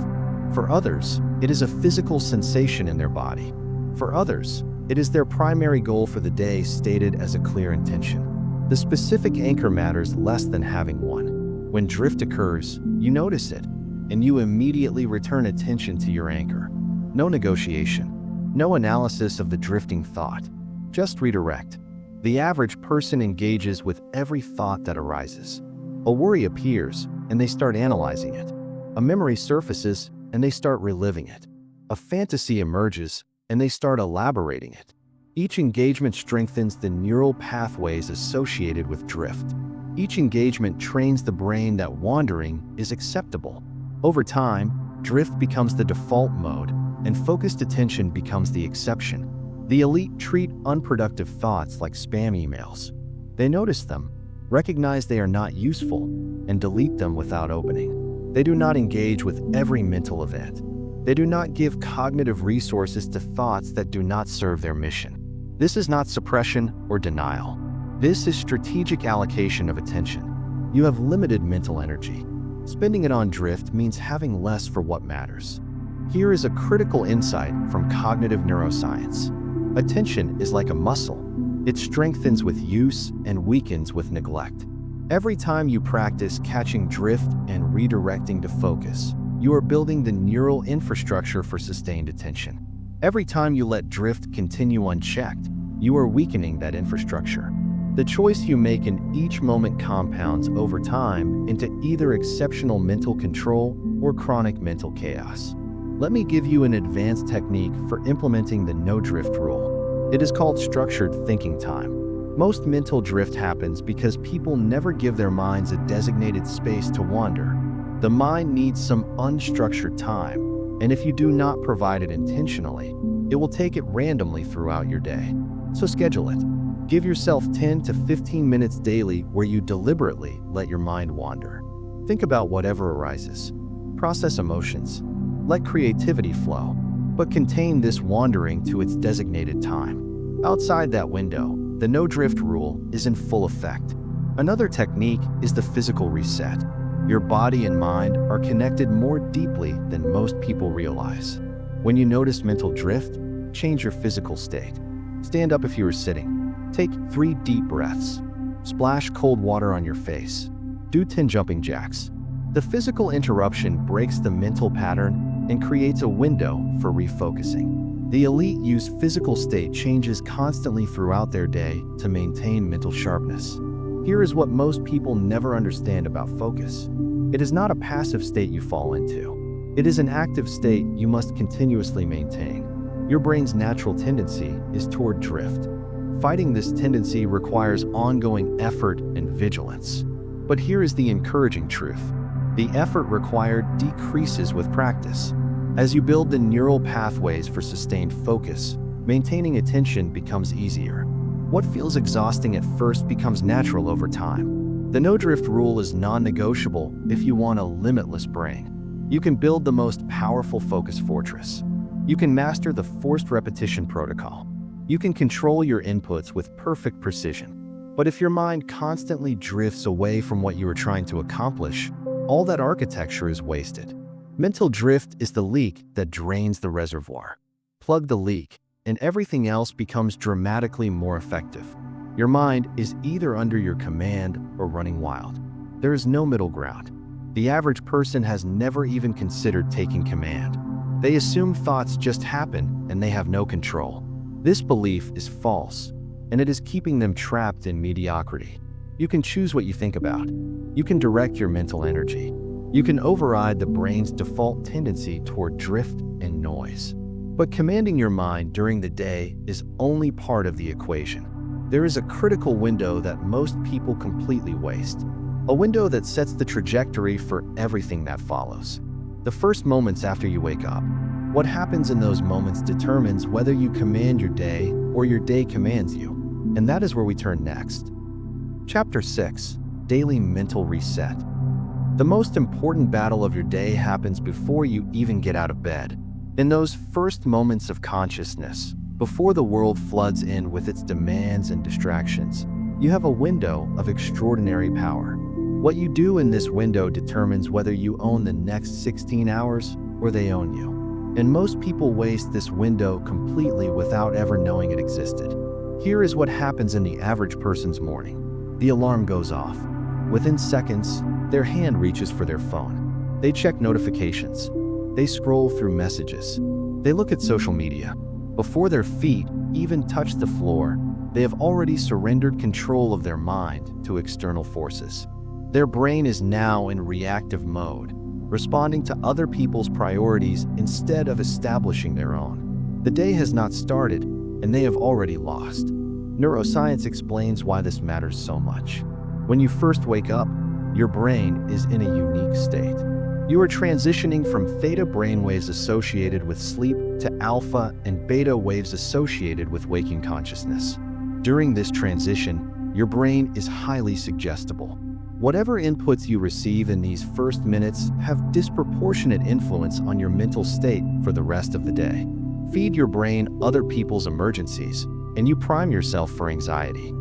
Speaker 1: For others, it is a physical sensation in their body. For others, it is their primary goal for the day stated as a clear intention. The specific anchor matters less than having one. When drift occurs, you notice it, and you immediately return attention to your anchor. No negotiation, no analysis of the drifting thought, just redirect. The average person engages with every thought that arises. A worry appears, and they start analyzing it. A memory surfaces, and they start reliving it. A fantasy emerges, and they start elaborating it. Each engagement strengthens the neural pathways associated with drift. Each engagement trains the brain that wandering is acceptable. Over time, drift becomes the default mode, and focused attention becomes the exception. The elite treat unproductive thoughts like spam emails. They notice them, recognize they are not useful, and delete them without opening. They do not engage with every mental event. They do not give cognitive resources to thoughts that do not serve their mission. This is not suppression or denial. This is strategic allocation of attention. You have limited mental energy. Spending it on drift means having less for what matters. Here is a critical insight from cognitive neuroscience. Attention is like a muscle. It strengthens with use and weakens with neglect. Every time you practice catching drift and redirecting to focus, you are building the neural infrastructure for sustained attention. Every time you let drift continue unchecked, you are weakening that infrastructure. The choice you make in each moment compounds over time into either exceptional mental control or chronic mental chaos. Let me give you an advanced technique for implementing the no drift rule. It is called structured thinking time. Most mental drift happens because people never give their minds a designated space to wander. The mind needs some unstructured time, and if you do not provide it intentionally, it will take it randomly throughout your day. So schedule it. Give yourself 10 to 15 minutes daily where you deliberately let your mind wander. Think about whatever arises. Process emotions. Let creativity flow, but contain this wandering to its designated time. Outside that window, the no drift rule is in full effect. Another technique is the physical reset. Your body and mind are connected more deeply than most people realize. When you notice mental drift, change your physical state. Stand up if you are sitting. Take 3 deep breaths. Splash cold water on your face. Do 10 jumping jacks. The physical interruption breaks the mental pattern and creates a window for refocusing. The elite use physical state changes constantly throughout their day to maintain mental sharpness. Here is what most people never understand about focus. It is not a passive state you fall into. It is an active state you must continuously maintain. Your brain's natural tendency is toward drift. Fighting this tendency requires ongoing effort and vigilance. But here is the encouraging truth. The effort required decreases with practice. As you build the neural pathways for sustained focus, maintaining attention becomes easier. What feels exhausting at first becomes natural over time. The no drift rule is non-negotiable if you want a limitless brain. You can build the most powerful focus fortress. You can master the forced repetition protocol. You can control your inputs with perfect precision. But if your mind constantly drifts away from what you are trying to accomplish, all that architecture is wasted. Mental drift is the leak that drains the reservoir. Plug the leak, and everything else becomes dramatically more effective. Your mind is either under your command or running wild. There is no middle ground. The average person has never even considered taking command. They assume thoughts just happen and they have no control. This belief is false, and it is keeping them trapped in mediocrity. You can choose what you think about. You can direct your mental energy. You can override the brain's default tendency toward drift and noise. But commanding your mind during the day is only part of the equation. There is a critical window that most people completely waste. A window that sets the trajectory for everything that follows. The first moments after you wake up. What happens in those moments determines whether you command your day or your day commands you. And that is where we turn next. Chapter 6: Daily Mental Reset. The most important battle of your day happens before you even get out of bed. In those first moments of consciousness, before the world floods in with its demands and distractions, you have a window of extraordinary power. What you do in this window determines whether you own the next 16 hours or they own you. And most people waste this window completely without ever knowing it existed. Here is what happens in the average person's morning. The alarm goes off. Within seconds, their hand reaches for their phone. They check notifications. They scroll through messages. They look at social media. Before their feet even touch the floor, they have already surrendered control of their mind to external forces. Their brain is now in reactive mode, responding to other people's priorities instead of establishing their own. The day has not started, and they have already lost. Neuroscience explains why this matters so much. When you first wake up, your brain is in a unique state. You are transitioning from theta brainwaves associated with sleep to alpha and beta waves associated with waking consciousness. During this transition, your brain is highly suggestible. Whatever inputs you receive in these first minutes have disproportionate influence on your mental state for the rest of the day. Feed your brain other people's emergencies, and you prime yourself for anxiety.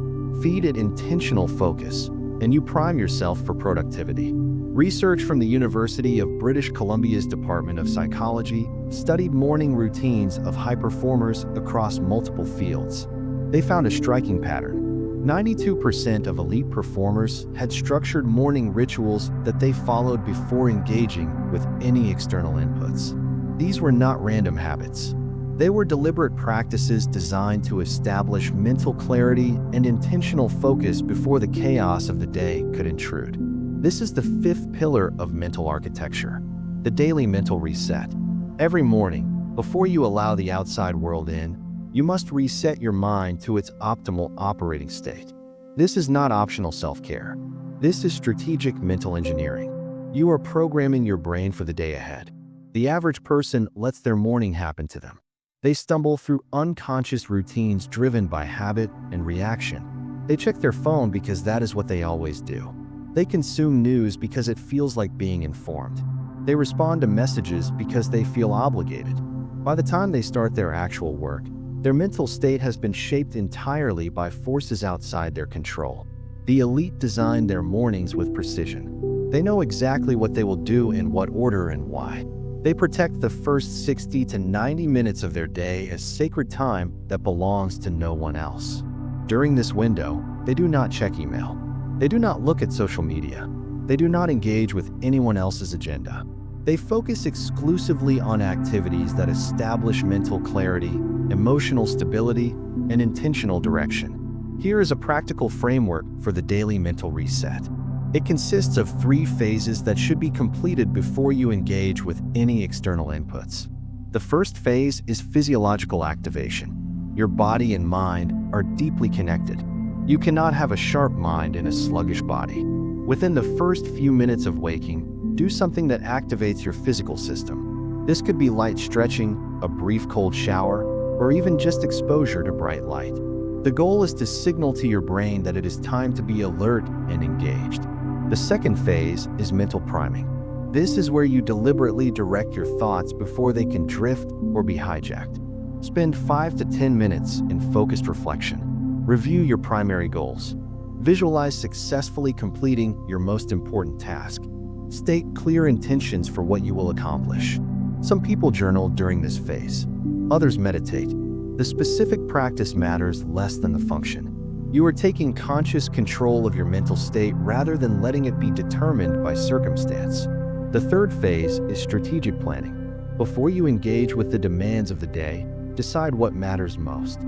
Speaker 1: Feed it intentional focus, and you prime yourself for productivity. Research from the University of British Columbia's Department of Psychology studied morning routines of high performers across multiple fields. They found a striking pattern. 92% of elite performers had structured morning rituals that they followed before engaging with any external inputs. These were not random habits. They were deliberate practices designed to establish mental clarity and intentional focus before the chaos of the day could intrude. This is the fifth pillar of mental architecture, the daily mental reset. Every morning, before you allow the outside world in, you must reset your mind to its optimal operating state. This is not optional self-care. This is strategic mental engineering. You are programming your brain for the day ahead. The average person lets their morning happen to them. They stumble through unconscious routines driven by habit and reaction. They check their phone because that is what they always do. They consume news because it feels like being informed. They respond to messages because they feel obligated. By the time they start their actual work, their mental state has been shaped entirely by forces outside their control. The elite design their mornings with precision. They know exactly what they will do in what order and why. They protect the first 60 to 90 minutes of their day as sacred time that belongs to no one else. During this window, they do not check email. They do not look at social media. They do not engage with anyone else's agenda. They focus exclusively on activities that establish mental clarity, emotional stability, and intentional direction. Here is a practical framework for the daily mental reset. It consists of 3 phases that should be completed before you engage with any external inputs. The first phase is physiological activation. Your body and mind are deeply connected. You cannot have a sharp mind in a sluggish body. Within the first few minutes of waking, do something that activates your physical system. This could be light stretching, a brief cold shower, or even just exposure to bright light. The goal is to signal to your brain that it is time to be alert and engaged. The second phase is mental priming. This is where you deliberately direct your thoughts before they can drift or be hijacked. Spend 5 to 10 minutes in focused reflection. Review your primary goals. Visualize successfully completing your most important task. State clear intentions for what you will accomplish. Some people journal during this phase. Others meditate. The specific practice matters less than the function. You are taking conscious control of your mental state rather than letting it be determined by circumstance. The third phase is strategic planning. Before you engage with the demands of the day, decide what matters most.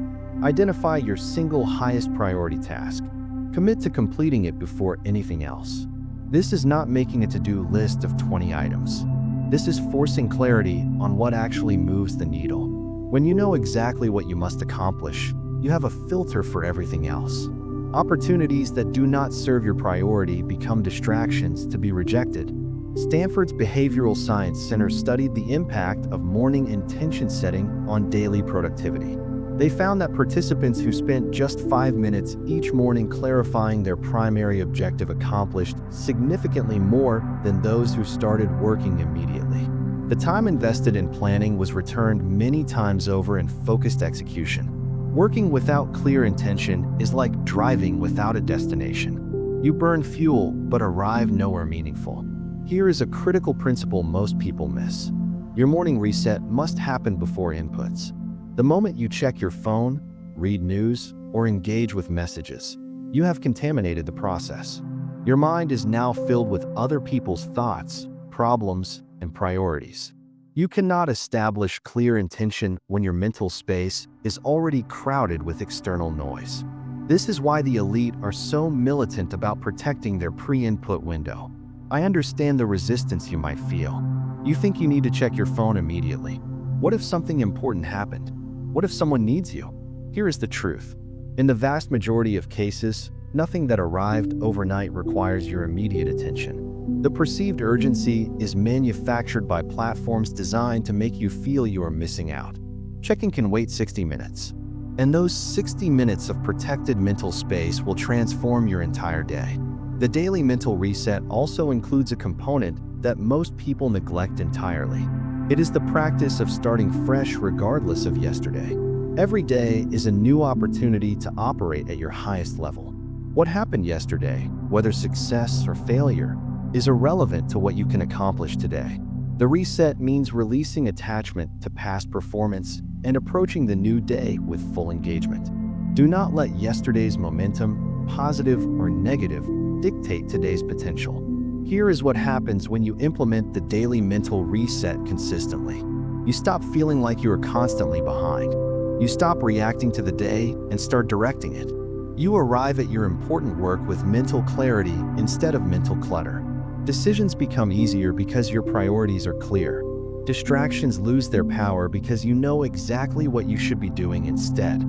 Speaker 1: Identify your single highest priority task. Commit to completing it before anything else. This is not making a to-do list of 20 items. This is forcing clarity on what actually moves the needle. When you know exactly what you must accomplish, you have a filter for everything else. Opportunities that do not serve your priority become distractions to be rejected. Stanford's Behavioral Science Center studied the impact of morning intention setting on daily productivity. They found that participants who spent just 5 minutes each morning clarifying their primary objective accomplished significantly more than those who started working immediately. The time invested in planning was returned many times over in focused execution. Working without clear intention is like driving without a destination. You burn fuel but arrive nowhere meaningful. Here is a critical principle most people miss. Your morning reset must happen before inputs. The moment you check your phone, read news, or engage with messages, you have contaminated the process. Your mind is now filled with other people's thoughts, problems, and priorities. You cannot establish clear intention when your mental space is already crowded with external noise. This is why the elite are so militant about protecting their pre-input window. I understand the resistance you might feel. You think you need to check your phone immediately. What if something important happened? What if someone needs you? Here is the truth. In the vast majority of cases, nothing that arrived overnight requires your immediate attention. The perceived urgency is manufactured by platforms designed to make you feel you are missing out. Checking can wait 60 minutes. And those 60 minutes of protected mental space will transform your entire day. The daily mental reset also includes a component that most people neglect entirely. It is the practice of starting fresh regardless of yesterday. Every day is a new opportunity to operate at your highest level. What happened yesterday, whether success or failure, is irrelevant to what you can accomplish today. The reset means releasing attachment to past performance and approaching the new day with full engagement. Do not let yesterday's momentum, positive or negative, dictate today's potential. Here is what happens when you implement the daily mental reset consistently. You stop feeling like you are constantly behind. You stop reacting to the day and start directing it. You arrive at your important work with mental clarity instead of mental clutter. Decisions become easier because your priorities are clear. Distractions lose their power because you know exactly what you should be doing instead.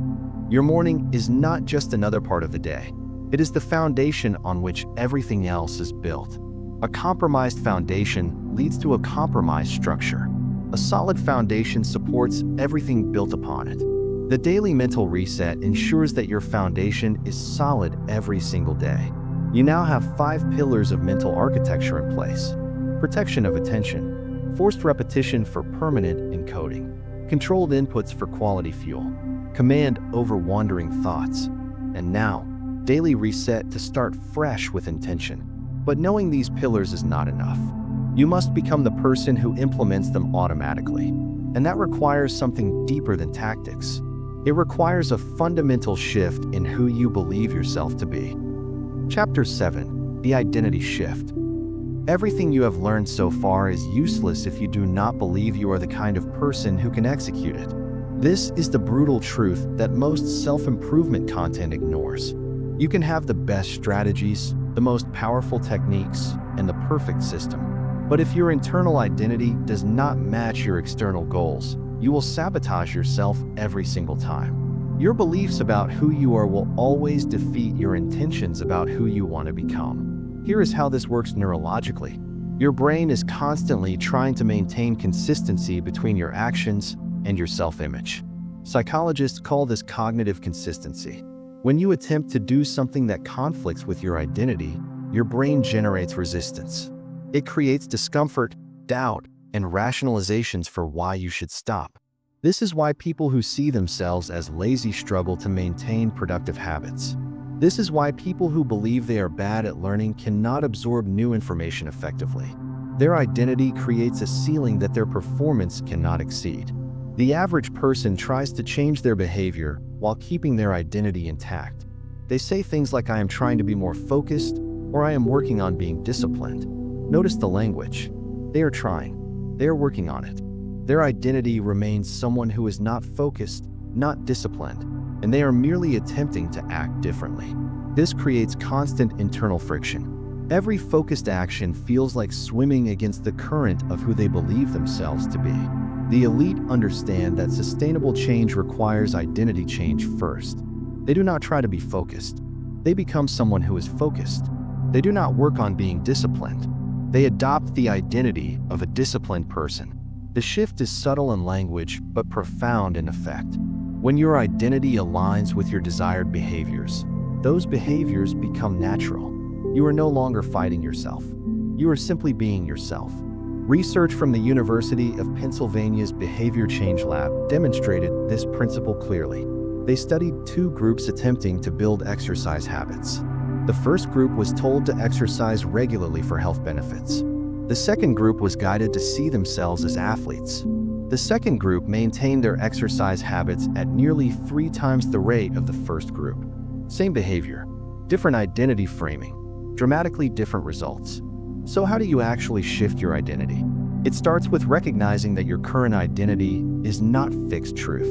Speaker 1: Your morning is not just another part of the day. It is the foundation on which everything else is built. A compromised foundation leads to a compromised structure. A solid foundation supports everything built upon it. The daily mental reset ensures that your foundation is solid every single day. You now have 5 pillars of mental architecture in place. Protection of attention, forced repetition for permanent encoding, controlled inputs for quality fuel, command over wandering thoughts, and now, daily reset to start fresh with intention. But knowing these pillars is not enough. You must become the person who implements them automatically. And that requires something deeper than tactics. It requires a fundamental shift in who you believe yourself to be. Chapter 7: The Identity Shift. Everything you have learned so far is useless if you do not believe you are the kind of person who can execute it. This is the brutal truth that most self-improvement content ignores. You can have the best strategies, the most powerful techniques, and the perfect system. But if your internal identity does not match your external goals, you will sabotage yourself every single time. Your beliefs about who you are will always defeat your intentions about who you want to become. Here is how this works neurologically. Your brain is constantly trying to maintain consistency between your actions and your self-image. Psychologists call this cognitive consistency. When you attempt to do something that conflicts with your identity, your brain generates resistance. It creates discomfort, doubt, and rationalizations for why you should stop. This is why people who see themselves as lazy struggle to maintain productive habits. This is why people who believe they are bad at learning cannot absorb new information effectively. Their identity creates a ceiling that their performance cannot exceed. The average person tries to change their behavior while keeping their identity intact. They say things like, "I am trying to be more focused," or "I am working on being disciplined." Notice the language. They are trying. They are working on it. Their identity remains someone who is not focused, not disciplined, and they are merely attempting to act differently. This creates constant internal friction. Every focused action feels like swimming against the current of who they believe themselves to be. The elite understand that sustainable change requires identity change first. They do not try to be focused. They become someone who is focused. They do not work on being disciplined. They adopt the identity of a disciplined person. The shift is subtle in language, but profound in effect. When your identity aligns with your desired behaviors, those behaviors become natural. You are no longer fighting yourself. You are simply being yourself. Research from the University of Pennsylvania's Behavior Change Lab demonstrated this principle clearly. They studied 2 groups attempting to build exercise habits. The first group was told to exercise regularly for health benefits. The second group was guided to see themselves as athletes. The second group maintained their exercise habits at nearly 3 times the rate of the first group. Same behavior, different identity framing, dramatically different results. So how do you actually shift your identity? It starts with recognizing that your current identity is not fixed truth.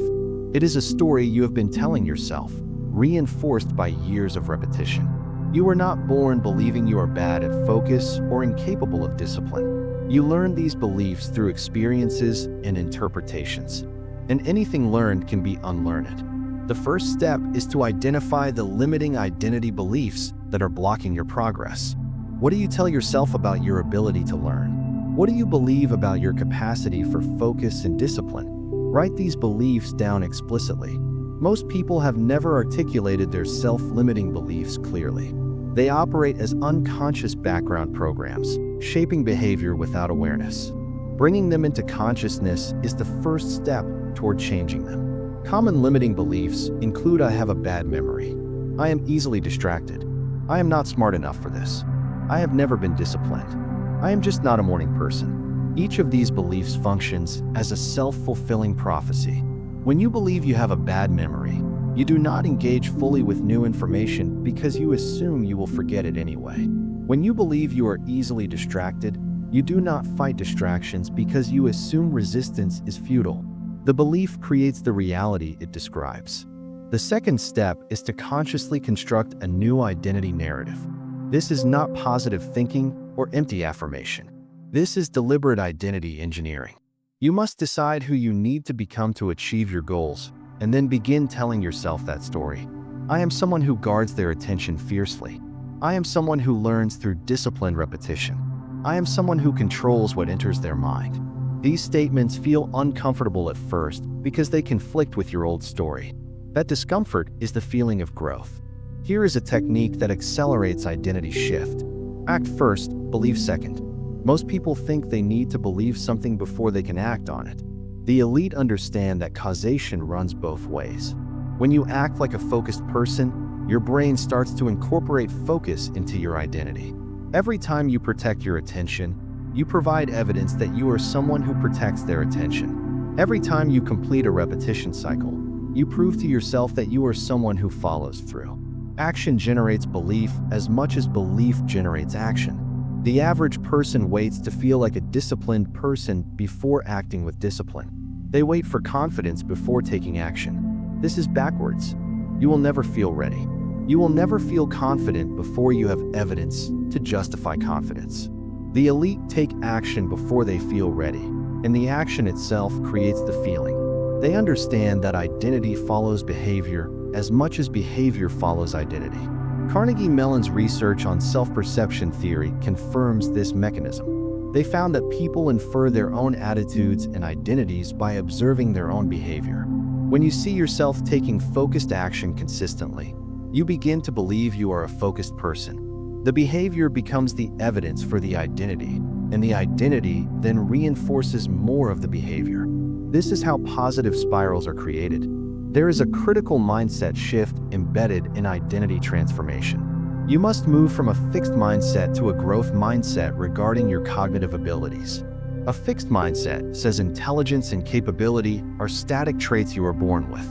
Speaker 1: It is a story you have been telling yourself, reinforced by years of repetition. You were not born believing you are bad at focus or incapable of discipline. You learn these beliefs through experiences and interpretations. And anything learned can be unlearned. The first step is to identify the limiting identity beliefs that are blocking your progress. What do you tell yourself about your ability to learn? What do you believe about your capacity for focus and discipline? Write these beliefs down explicitly. Most people have never articulated their self-limiting beliefs clearly. They operate as unconscious background programs, shaping behavior without awareness. Bringing them into consciousness is the first step toward changing them. Common limiting beliefs include: I have a bad memory. I am easily distracted. I am not smart enough for this. I have never been disciplined. I am just not a morning person. Each of these beliefs functions as a self-fulfilling prophecy. When you believe you have a bad memory, you do not engage fully with new information because you assume you will forget it anyway. When you believe you are easily distracted, you do not fight distractions because you assume resistance is futile. The belief creates the reality it describes. The second step is to consciously construct a new identity narrative. This is not positive thinking or empty affirmation. This is deliberate identity engineering. You must decide who you need to become to achieve your goals, and then begin telling yourself that story. I am someone who guards their attention fiercely. I am someone who learns through disciplined repetition. I am someone who controls what enters their mind. These statements feel uncomfortable at first because they conflict with your old story. That discomfort is the feeling of growth. Here is a technique that accelerates identity shift. Act first, believe second. Most people think they need to believe something before they can act on it. The elite understand that causation runs both ways. When you act like a focused person, your brain starts to incorporate focus into your identity. Every time you protect your attention, you provide evidence that you are someone who protects their attention. Every time you complete a repetition cycle, you prove to yourself that you are someone who follows through. Action generates belief as much as belief generates action. The average person waits to feel like a disciplined person before acting with discipline. They wait for confidence before taking action. This is backwards. You will never feel ready. You will never feel confident before you have evidence to justify confidence. The elite take action before they feel ready, and the action itself creates the feeling. They understand that identity follows behavior as much as behavior follows identity. Carnegie Mellon's research on self-perception theory confirms this mechanism. They found that people infer their own attitudes and identities by observing their own behavior. When you see yourself taking focused action consistently, you begin to believe you are a focused person. The behavior becomes the evidence for the identity, and the identity then reinforces more of the behavior. This is how positive spirals are created. There is a critical mindset shift embedded in identity transformation. You must move from a fixed mindset to a growth mindset regarding your cognitive abilities. A fixed mindset says intelligence and capability are static traits you are born with.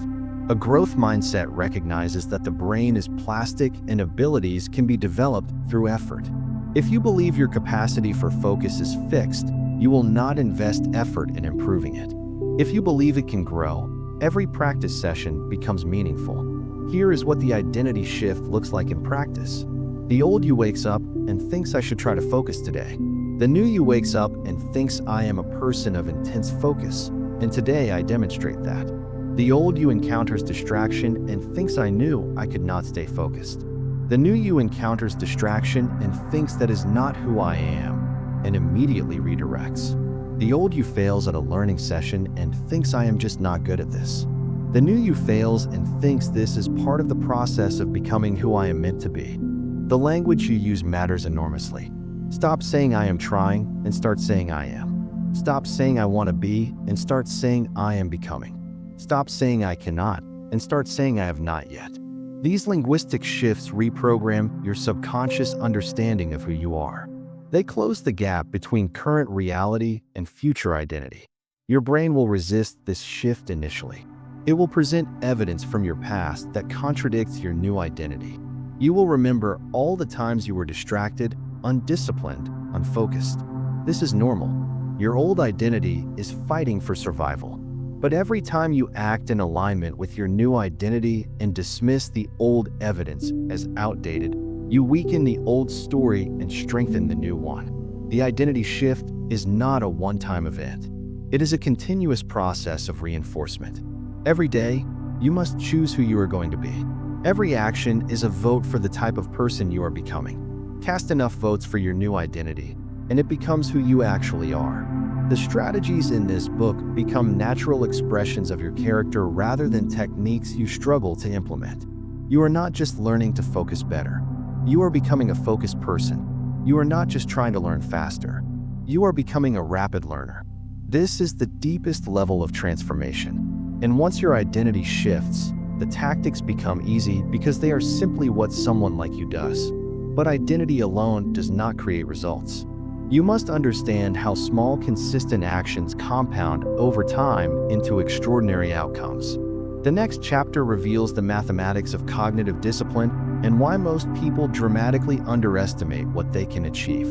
Speaker 1: A growth mindset recognizes that the brain is plastic and abilities can be developed through effort. If you believe your capacity for focus is fixed, you will not invest effort in improving it. If you believe it can grow, every practice session becomes meaningful. Here is what the identity shift looks like in practice. The old you wakes up and thinks I should try to focus today. The new you wakes up and thinks I am a person of intense focus, and today I demonstrate that. The old you encounters distraction and thinks I knew I could not stay focused. The new you encounters distraction and thinks that is not who I am, and immediately redirects. The old you fails at a learning session and thinks I am just not good at this. The new you fails and thinks this is part of the process of becoming who I am meant to be. The language you use matters enormously. Stop saying I am trying and start saying I am. Stop saying I want to be and start saying I am becoming. Stop saying I cannot and start saying I have not yet. These linguistic shifts reprogram your subconscious understanding of who you are. They close the gap between current reality and future identity. Your brain will resist this shift initially. It will present evidence from your past that contradicts your new identity. You will remember all the times you were distracted, undisciplined, unfocused. This is normal. Your old identity is fighting for survival. But every time you act in alignment with your new identity and dismiss the old evidence as outdated, you weaken the old story and strengthen the new one. The identity shift is not a one-time event. It is a continuous process of reinforcement. Every day, you must choose who you are going to be. Every action is a vote for the type of person you are becoming. Cast enough votes for your new identity, and it becomes who you actually are. The strategies in this book become natural expressions of your character rather than techniques you struggle to implement. You are not just learning to focus better. You are becoming a focused person. You are not just trying to learn faster. You are becoming a rapid learner. This is the deepest level of transformation. And once your identity shifts, the tactics become easy because they are simply what someone like you does. But identity alone does not create results. You must understand how small, consistent actions compound over time into extraordinary outcomes. The next chapter reveals the mathematics of cognitive discipline and why most people dramatically underestimate what they can achieve.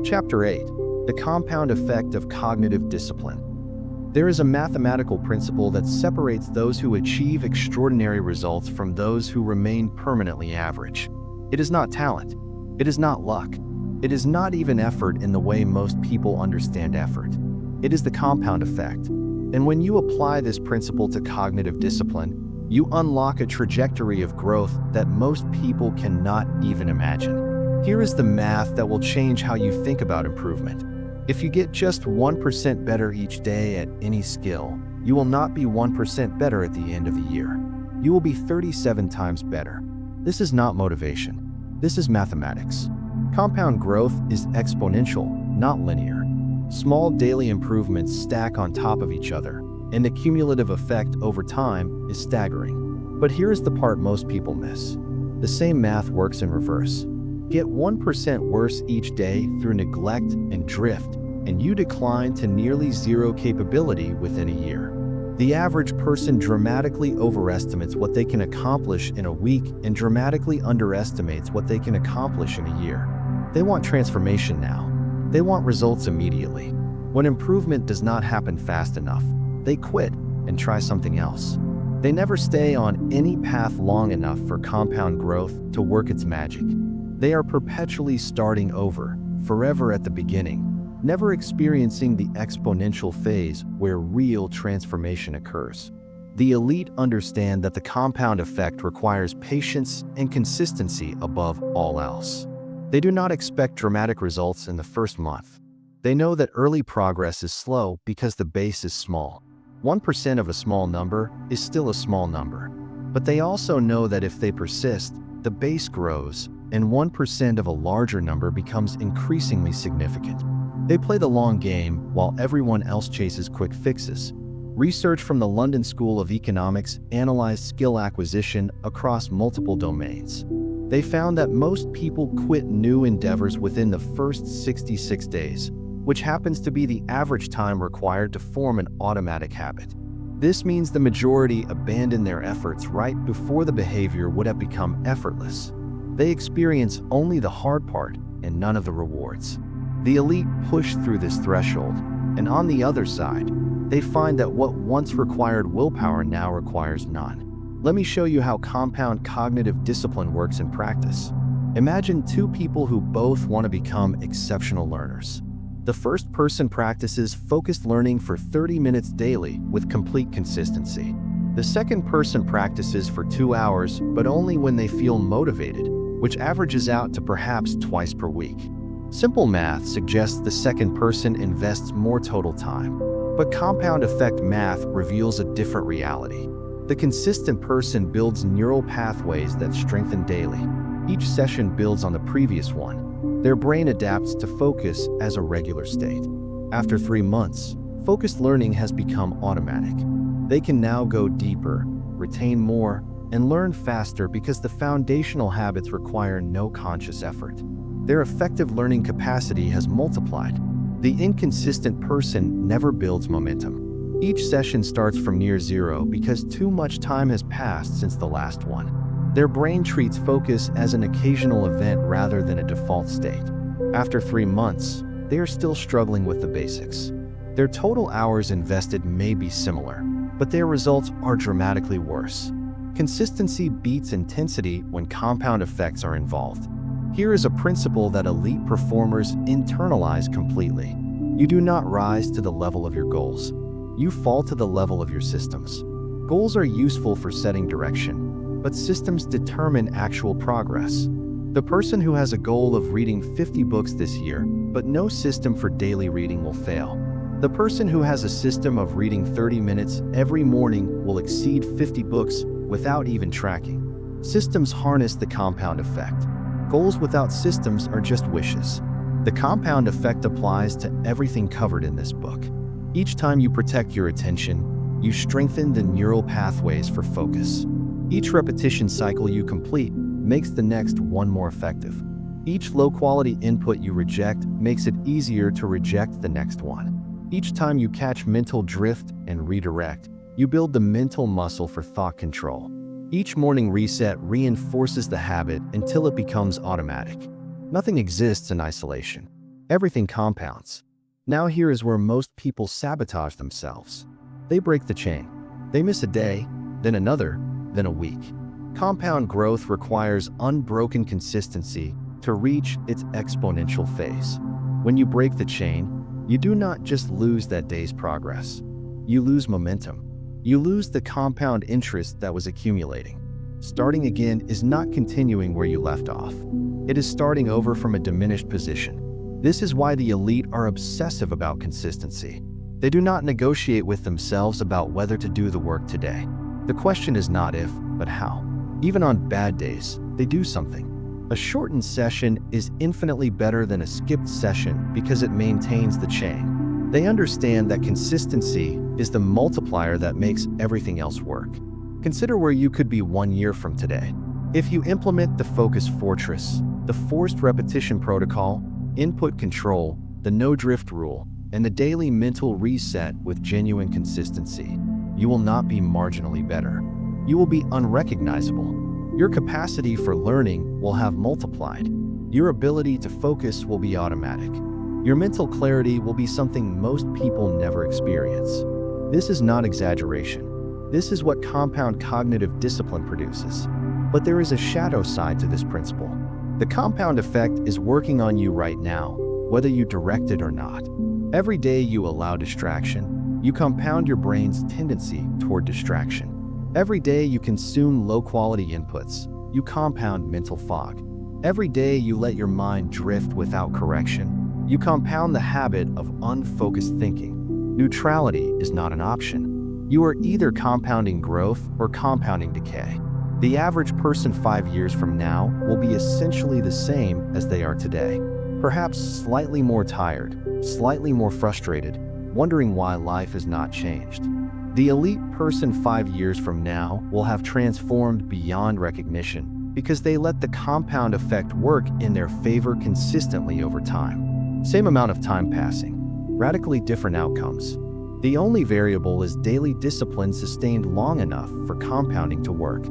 Speaker 1: Chapter 8: The compound effect of cognitive discipline. There is a mathematical principle that separates those who achieve extraordinary results from those who remain permanently average. It is not talent. It is not luck. It is not even effort in the way most people understand effort. It is the compound effect. And when you apply this principle to cognitive discipline, you unlock a trajectory of growth that most people cannot even imagine. Here is the math that will change how you think about improvement. If you get just 1% better each day at any skill, you will not be 1% better at the end of the year. You will be 37 times better. This is not motivation. This is mathematics. Compound growth is exponential, not linear. Small daily improvements stack on top of each other, and the cumulative effect over time is staggering. But here is the part most people miss. The same math works in reverse. Get 1% worse each day through neglect and drift, and you decline to nearly zero capability within a year. The average person dramatically overestimates what they can accomplish in a week and dramatically underestimates what they can accomplish in a year. They want transformation now. They want results immediately. When improvement does not happen fast enough, they quit and try something else. They never stay on any path long enough for compound growth to work its magic. They are perpetually starting over, forever at the beginning, never experiencing the exponential phase where real transformation occurs. The elite understand that the compound effect requires patience and consistency above all else. They do not expect dramatic results in the first month. They know that early progress is slow because the base is small. 1% of a small number is still a small number. But they also know that if they persist, the base grows, and 1% of a larger number becomes increasingly significant. They play the long game while everyone else chases quick fixes. Research from the London School of Economics analyzed skill acquisition across multiple domains. They found that most people quit new endeavors within the first 66 days, which happens to be the average time required to form an automatic habit. This means the majority abandon their efforts right before the behavior would have become effortless. They experience only the hard part and none of the rewards. The elite push through this threshold, and on the other side, they find that what once required willpower now requires none. Let me show you how compound cognitive discipline works in practice. Imagine two people who both want to become exceptional learners. The first person practices focused learning for 30 minutes daily with complete consistency. The second person practices for 2 hours, but only when they feel motivated, which averages out to perhaps twice per week. Simple math suggests the second person invests more total time. But compound effect math reveals a different reality. The consistent person builds neural pathways that strengthen daily. Each session builds on the previous one. Their brain adapts to focus as a regular state. After 3 months, focused learning has become automatic. They can now go deeper, retain more, and learn faster because the foundational habits require no conscious effort. Their effective learning capacity has multiplied. The inconsistent person never builds momentum. Each session starts from near zero because too much time has passed since the last one. Their brain treats focus as an occasional event rather than a default state. After 3 months, they are still struggling with the basics. Their total hours invested may be similar, but their results are dramatically worse. Consistency beats intensity when compound effects are involved. Here is a principle that elite performers internalize completely. You do not rise to the level of your goals. You fall to the level of your systems. Goals are useful for setting direction, but systems determine actual progress. The person who has a goal of reading 50 books this year, but no system for daily reading will fail. The person who has a system of reading 30 minutes every morning will exceed 50 books without even tracking. Systems harness the compound effect. Goals without systems are just wishes. The compound effect applies to everything covered in this book. Each time you protect your attention, you strengthen the neural pathways for focus. Each repetition cycle you complete makes the next one more effective. Each low-quality input you reject makes it easier to reject the next one. Each time you catch mental drift and redirect, you build the mental muscle for thought control. Each morning reset reinforces the habit until it becomes automatic. Nothing exists in isolation. Everything compounds. Now here is where most people sabotage themselves. They break the chain. They miss a day, then another, then a week. Compound growth requires unbroken consistency to reach its exponential phase. When you break the chain, you do not just lose that day's progress. You lose momentum. You lose the compound interest that was accumulating. Starting again is not continuing where you left off. It is starting over from a diminished position. This is why the elite are obsessive about consistency. They do not negotiate with themselves about whether to do the work today. The question is not if, but how. Even on bad days, they do something. A shortened session is infinitely better than a skipped session because it maintains the chain. They understand that consistency is the multiplier that makes everything else work. Consider where you could be 1 year from today. If you implement the focus fortress, the forced repetition protocol, input control, the no-drift rule, and the daily mental reset with genuine consistency, you will not be marginally better. You will be unrecognizable. Your capacity for learning will have multiplied. Your ability to focus will be automatic. Your mental clarity will be something most people never experience. This is not exaggeration. This is what compound cognitive discipline produces. But there is a shadow side to this principle. The compound effect is working on you right now, whether you direct it or not. Every day you allow distraction, you compound your brain's tendency toward distraction. Every day you consume low-quality inputs, you compound mental fog. Every day you let your mind drift without correction, you compound the habit of unfocused thinking. Neutrality is not an option. You are either compounding growth or compounding decay. The average person 5 years from now will be essentially the same as they are today. Perhaps slightly more tired, slightly more frustrated, wondering why life has not changed. The elite person 5 years from now will have transformed beyond recognition because they let the compound effect work in their favor consistently over time. Same amount of time passing, radically different outcomes. The only variable is daily discipline sustained long enough for compounding to work.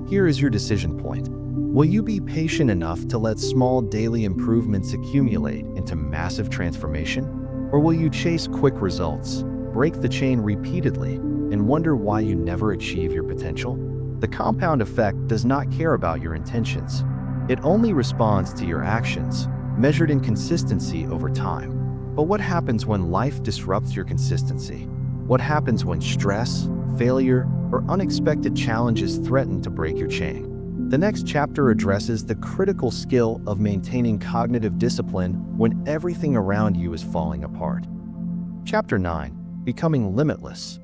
Speaker 1: Here is your decision point. Will you be patient enough to let small daily improvements accumulate into massive transformation? Or will you chase quick results, break the chain repeatedly, and wonder why you never achieve your potential? The compound effect does not care about your intentions. It only responds to your actions, measured in consistency over time. But what happens when life disrupts your consistency? What happens when stress, failure, or unexpected challenges threaten to break your chain? The next chapter addresses the critical skill of maintaining cognitive discipline when everything around you is falling apart. Chapter 9. Becoming limitless.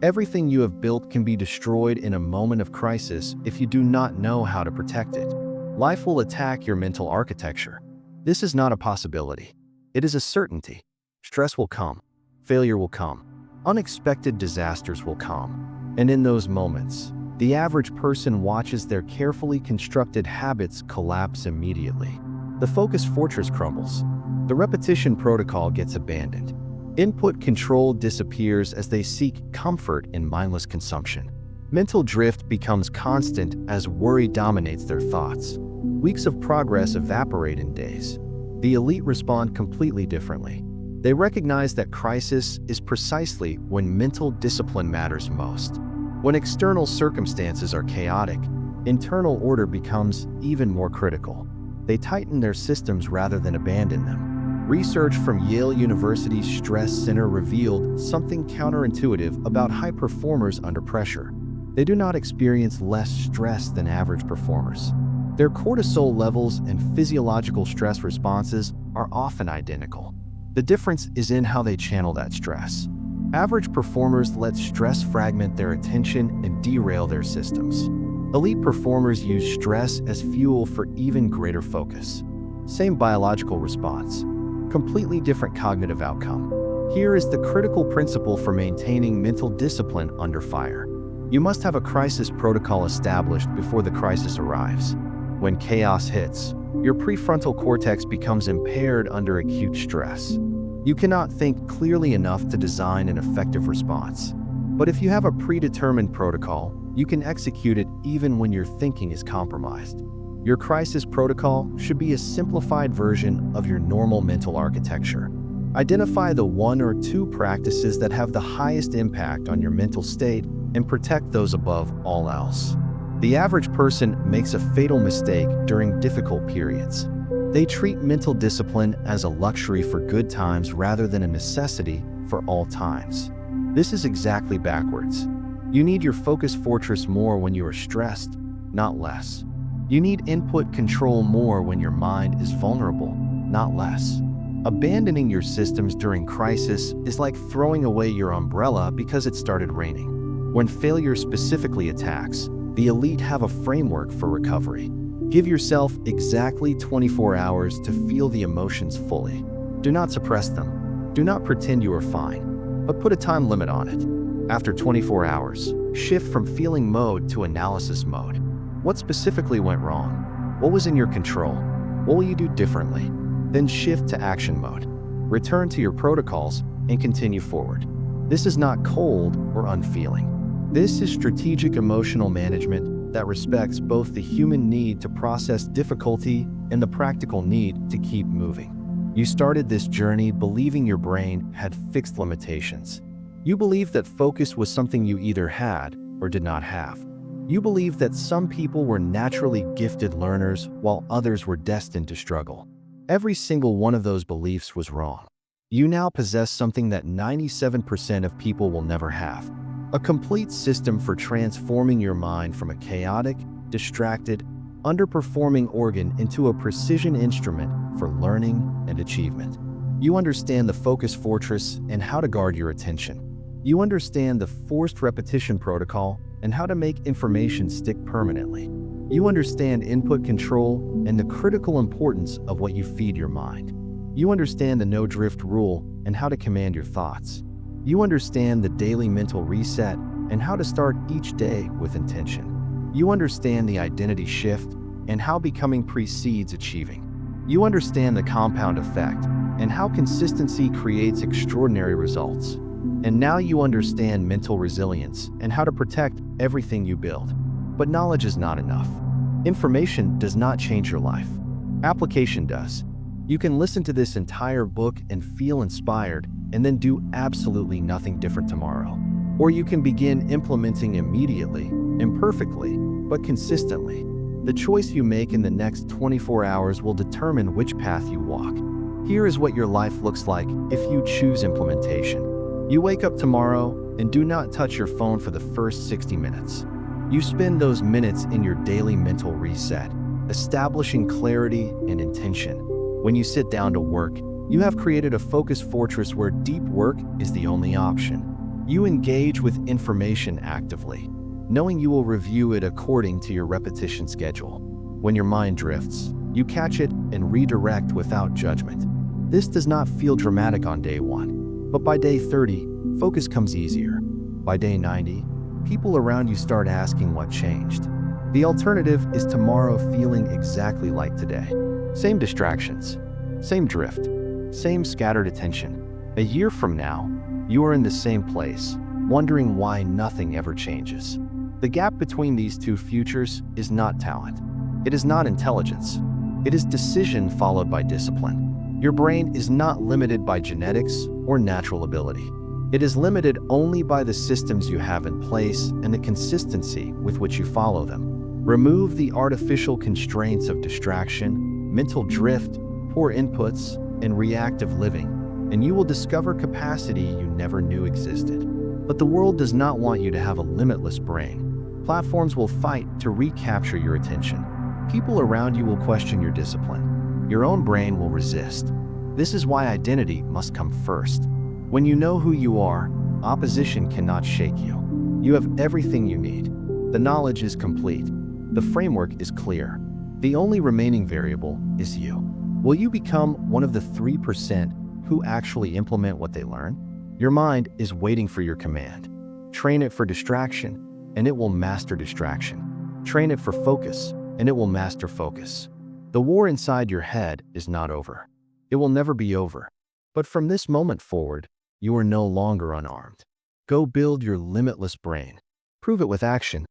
Speaker 1: Everything you have built can be destroyed in a moment of crisis if you do not know how to protect it. Life will attack your mental architecture. This is not a possibility. It is a certainty. Stress will come. Failure will come. Unexpected disasters will come. And in those moments, the average person watches their carefully constructed habits collapse immediately. The focus fortress crumbles. The repetition protocol gets abandoned. Input control disappears as they seek comfort in mindless consumption. Mental drift becomes constant as worry dominates their thoughts. Weeks of progress evaporate in days. The elite respond completely differently. They recognize that crisis is precisely when mental discipline matters most. When external circumstances are chaotic, internal order becomes even more critical. They tighten their systems rather than abandon them. Research from Yale University's Stress Center revealed something counterintuitive about high performers under pressure. They do not experience less stress than average performers. Their cortisol levels and physiological stress responses are often identical. The difference is in how they channel that stress. Average performers let stress fragment their attention and derail their systems. Elite performers use stress as fuel for even greater focus. Same biological response, completely different cognitive outcome. Here is the critical principle for maintaining mental discipline under fire. You must have a crisis protocol established before the crisis arrives. When chaos hits, your prefrontal cortex becomes impaired under acute stress. You cannot think clearly enough to design an effective response. But if you have a predetermined protocol, you can execute it even when your thinking is compromised. Your crisis protocol should be a simplified version of your normal mental architecture. Identify the 1 or 2 practices that have the highest impact on your mental state and protect those above all else. The average person makes a fatal mistake during difficult periods. They treat mental discipline as a luxury for good times rather than a necessity for all times. This is exactly backwards. You need your focus fortress more when you are stressed, not less. You need input control more when your mind is vulnerable, not less. Abandoning your systems during crisis is like throwing away your umbrella because it started raining. When failure specifically attacks, the elite have a framework for recovery. Give yourself exactly 24 hours to feel the emotions fully. Do not suppress them. Do not pretend you are fine, but put a time limit on it. After 24 hours, shift from feeling mode to analysis mode. What specifically went wrong? What was in your control? What will you do differently? Then shift to action mode. Return to your protocols and continue forward. This is not cold or unfeeling. This is strategic emotional management that respects both the human need to process difficulty and the practical need to keep moving. You started this journey believing your brain had fixed limitations. You believed that focus was something you either had or did not have. You believed that some people were naturally gifted learners while others were destined to struggle. Every single one of those beliefs was wrong. You now possess something that 97% of people will never have. A complete system for transforming your mind from a chaotic, distracted, underperforming organ into a precision instrument for learning and achievement. You understand the focus fortress and how to guard your attention. You understand the forced repetition protocol and how to make information stick permanently. You understand input control and the critical importance of what you feed your mind. You understand the no drift rule and how to command your thoughts. You understand the daily mental reset and how to start each day with intention. You understand the identity shift and how becoming precedes achieving. You understand the compound effect and how consistency creates extraordinary results. And now you understand mental resilience and how to protect everything you build. But knowledge is not enough. Information does not change your life. Application does. You can listen to this entire book and feel inspired and then do absolutely nothing different tomorrow. Or you can begin implementing immediately, imperfectly, but consistently. The choice you make in the next 24 hours will determine which path you walk. Here is what your life looks like if you choose implementation. You wake up tomorrow and do not touch your phone for the first 60 minutes. You spend those minutes in your daily mental reset, establishing clarity and intention. When you sit down to work, you have created a focus fortress where deep work is the only option. You engage with information actively, knowing you will review it according to your repetition schedule. When your mind drifts, you catch it and redirect without judgment. This does not feel dramatic on day 1, but by day 30, focus comes easier. By day 90, people around you start asking what changed. The alternative is tomorrow feeling exactly like today. Same distractions, same drift, same scattered attention. A year from now, you are in the same place, wondering why nothing ever changes. The gap between these two futures is not talent. It is not intelligence. It is decision followed by discipline. Your brain is not limited by genetics or natural ability. It is limited only by the systems you have in place and the consistency with which you follow them. Remove the artificial constraints of distraction, mental drift, poor inputs, and reactive living, and you will discover capacity you never knew existed. But the world does not want you to have a limitless brain. Platforms will fight to recapture your attention. People around you will question your discipline. Your own brain will resist. This is why identity must come first. When you know who you are, opposition cannot shake you. You have everything you need. The knowledge is complete. The framework is clear. The only remaining variable is you. Will you become one of the 3% who actually implement what they learn? Your mind is waiting for your command. Train it for distraction, and it will master distraction. Train it for focus, and it will master focus. The war inside your head is not over. It will never be over. But from this moment forward, you are no longer unarmed. Go build your limitless brain. Prove it with action.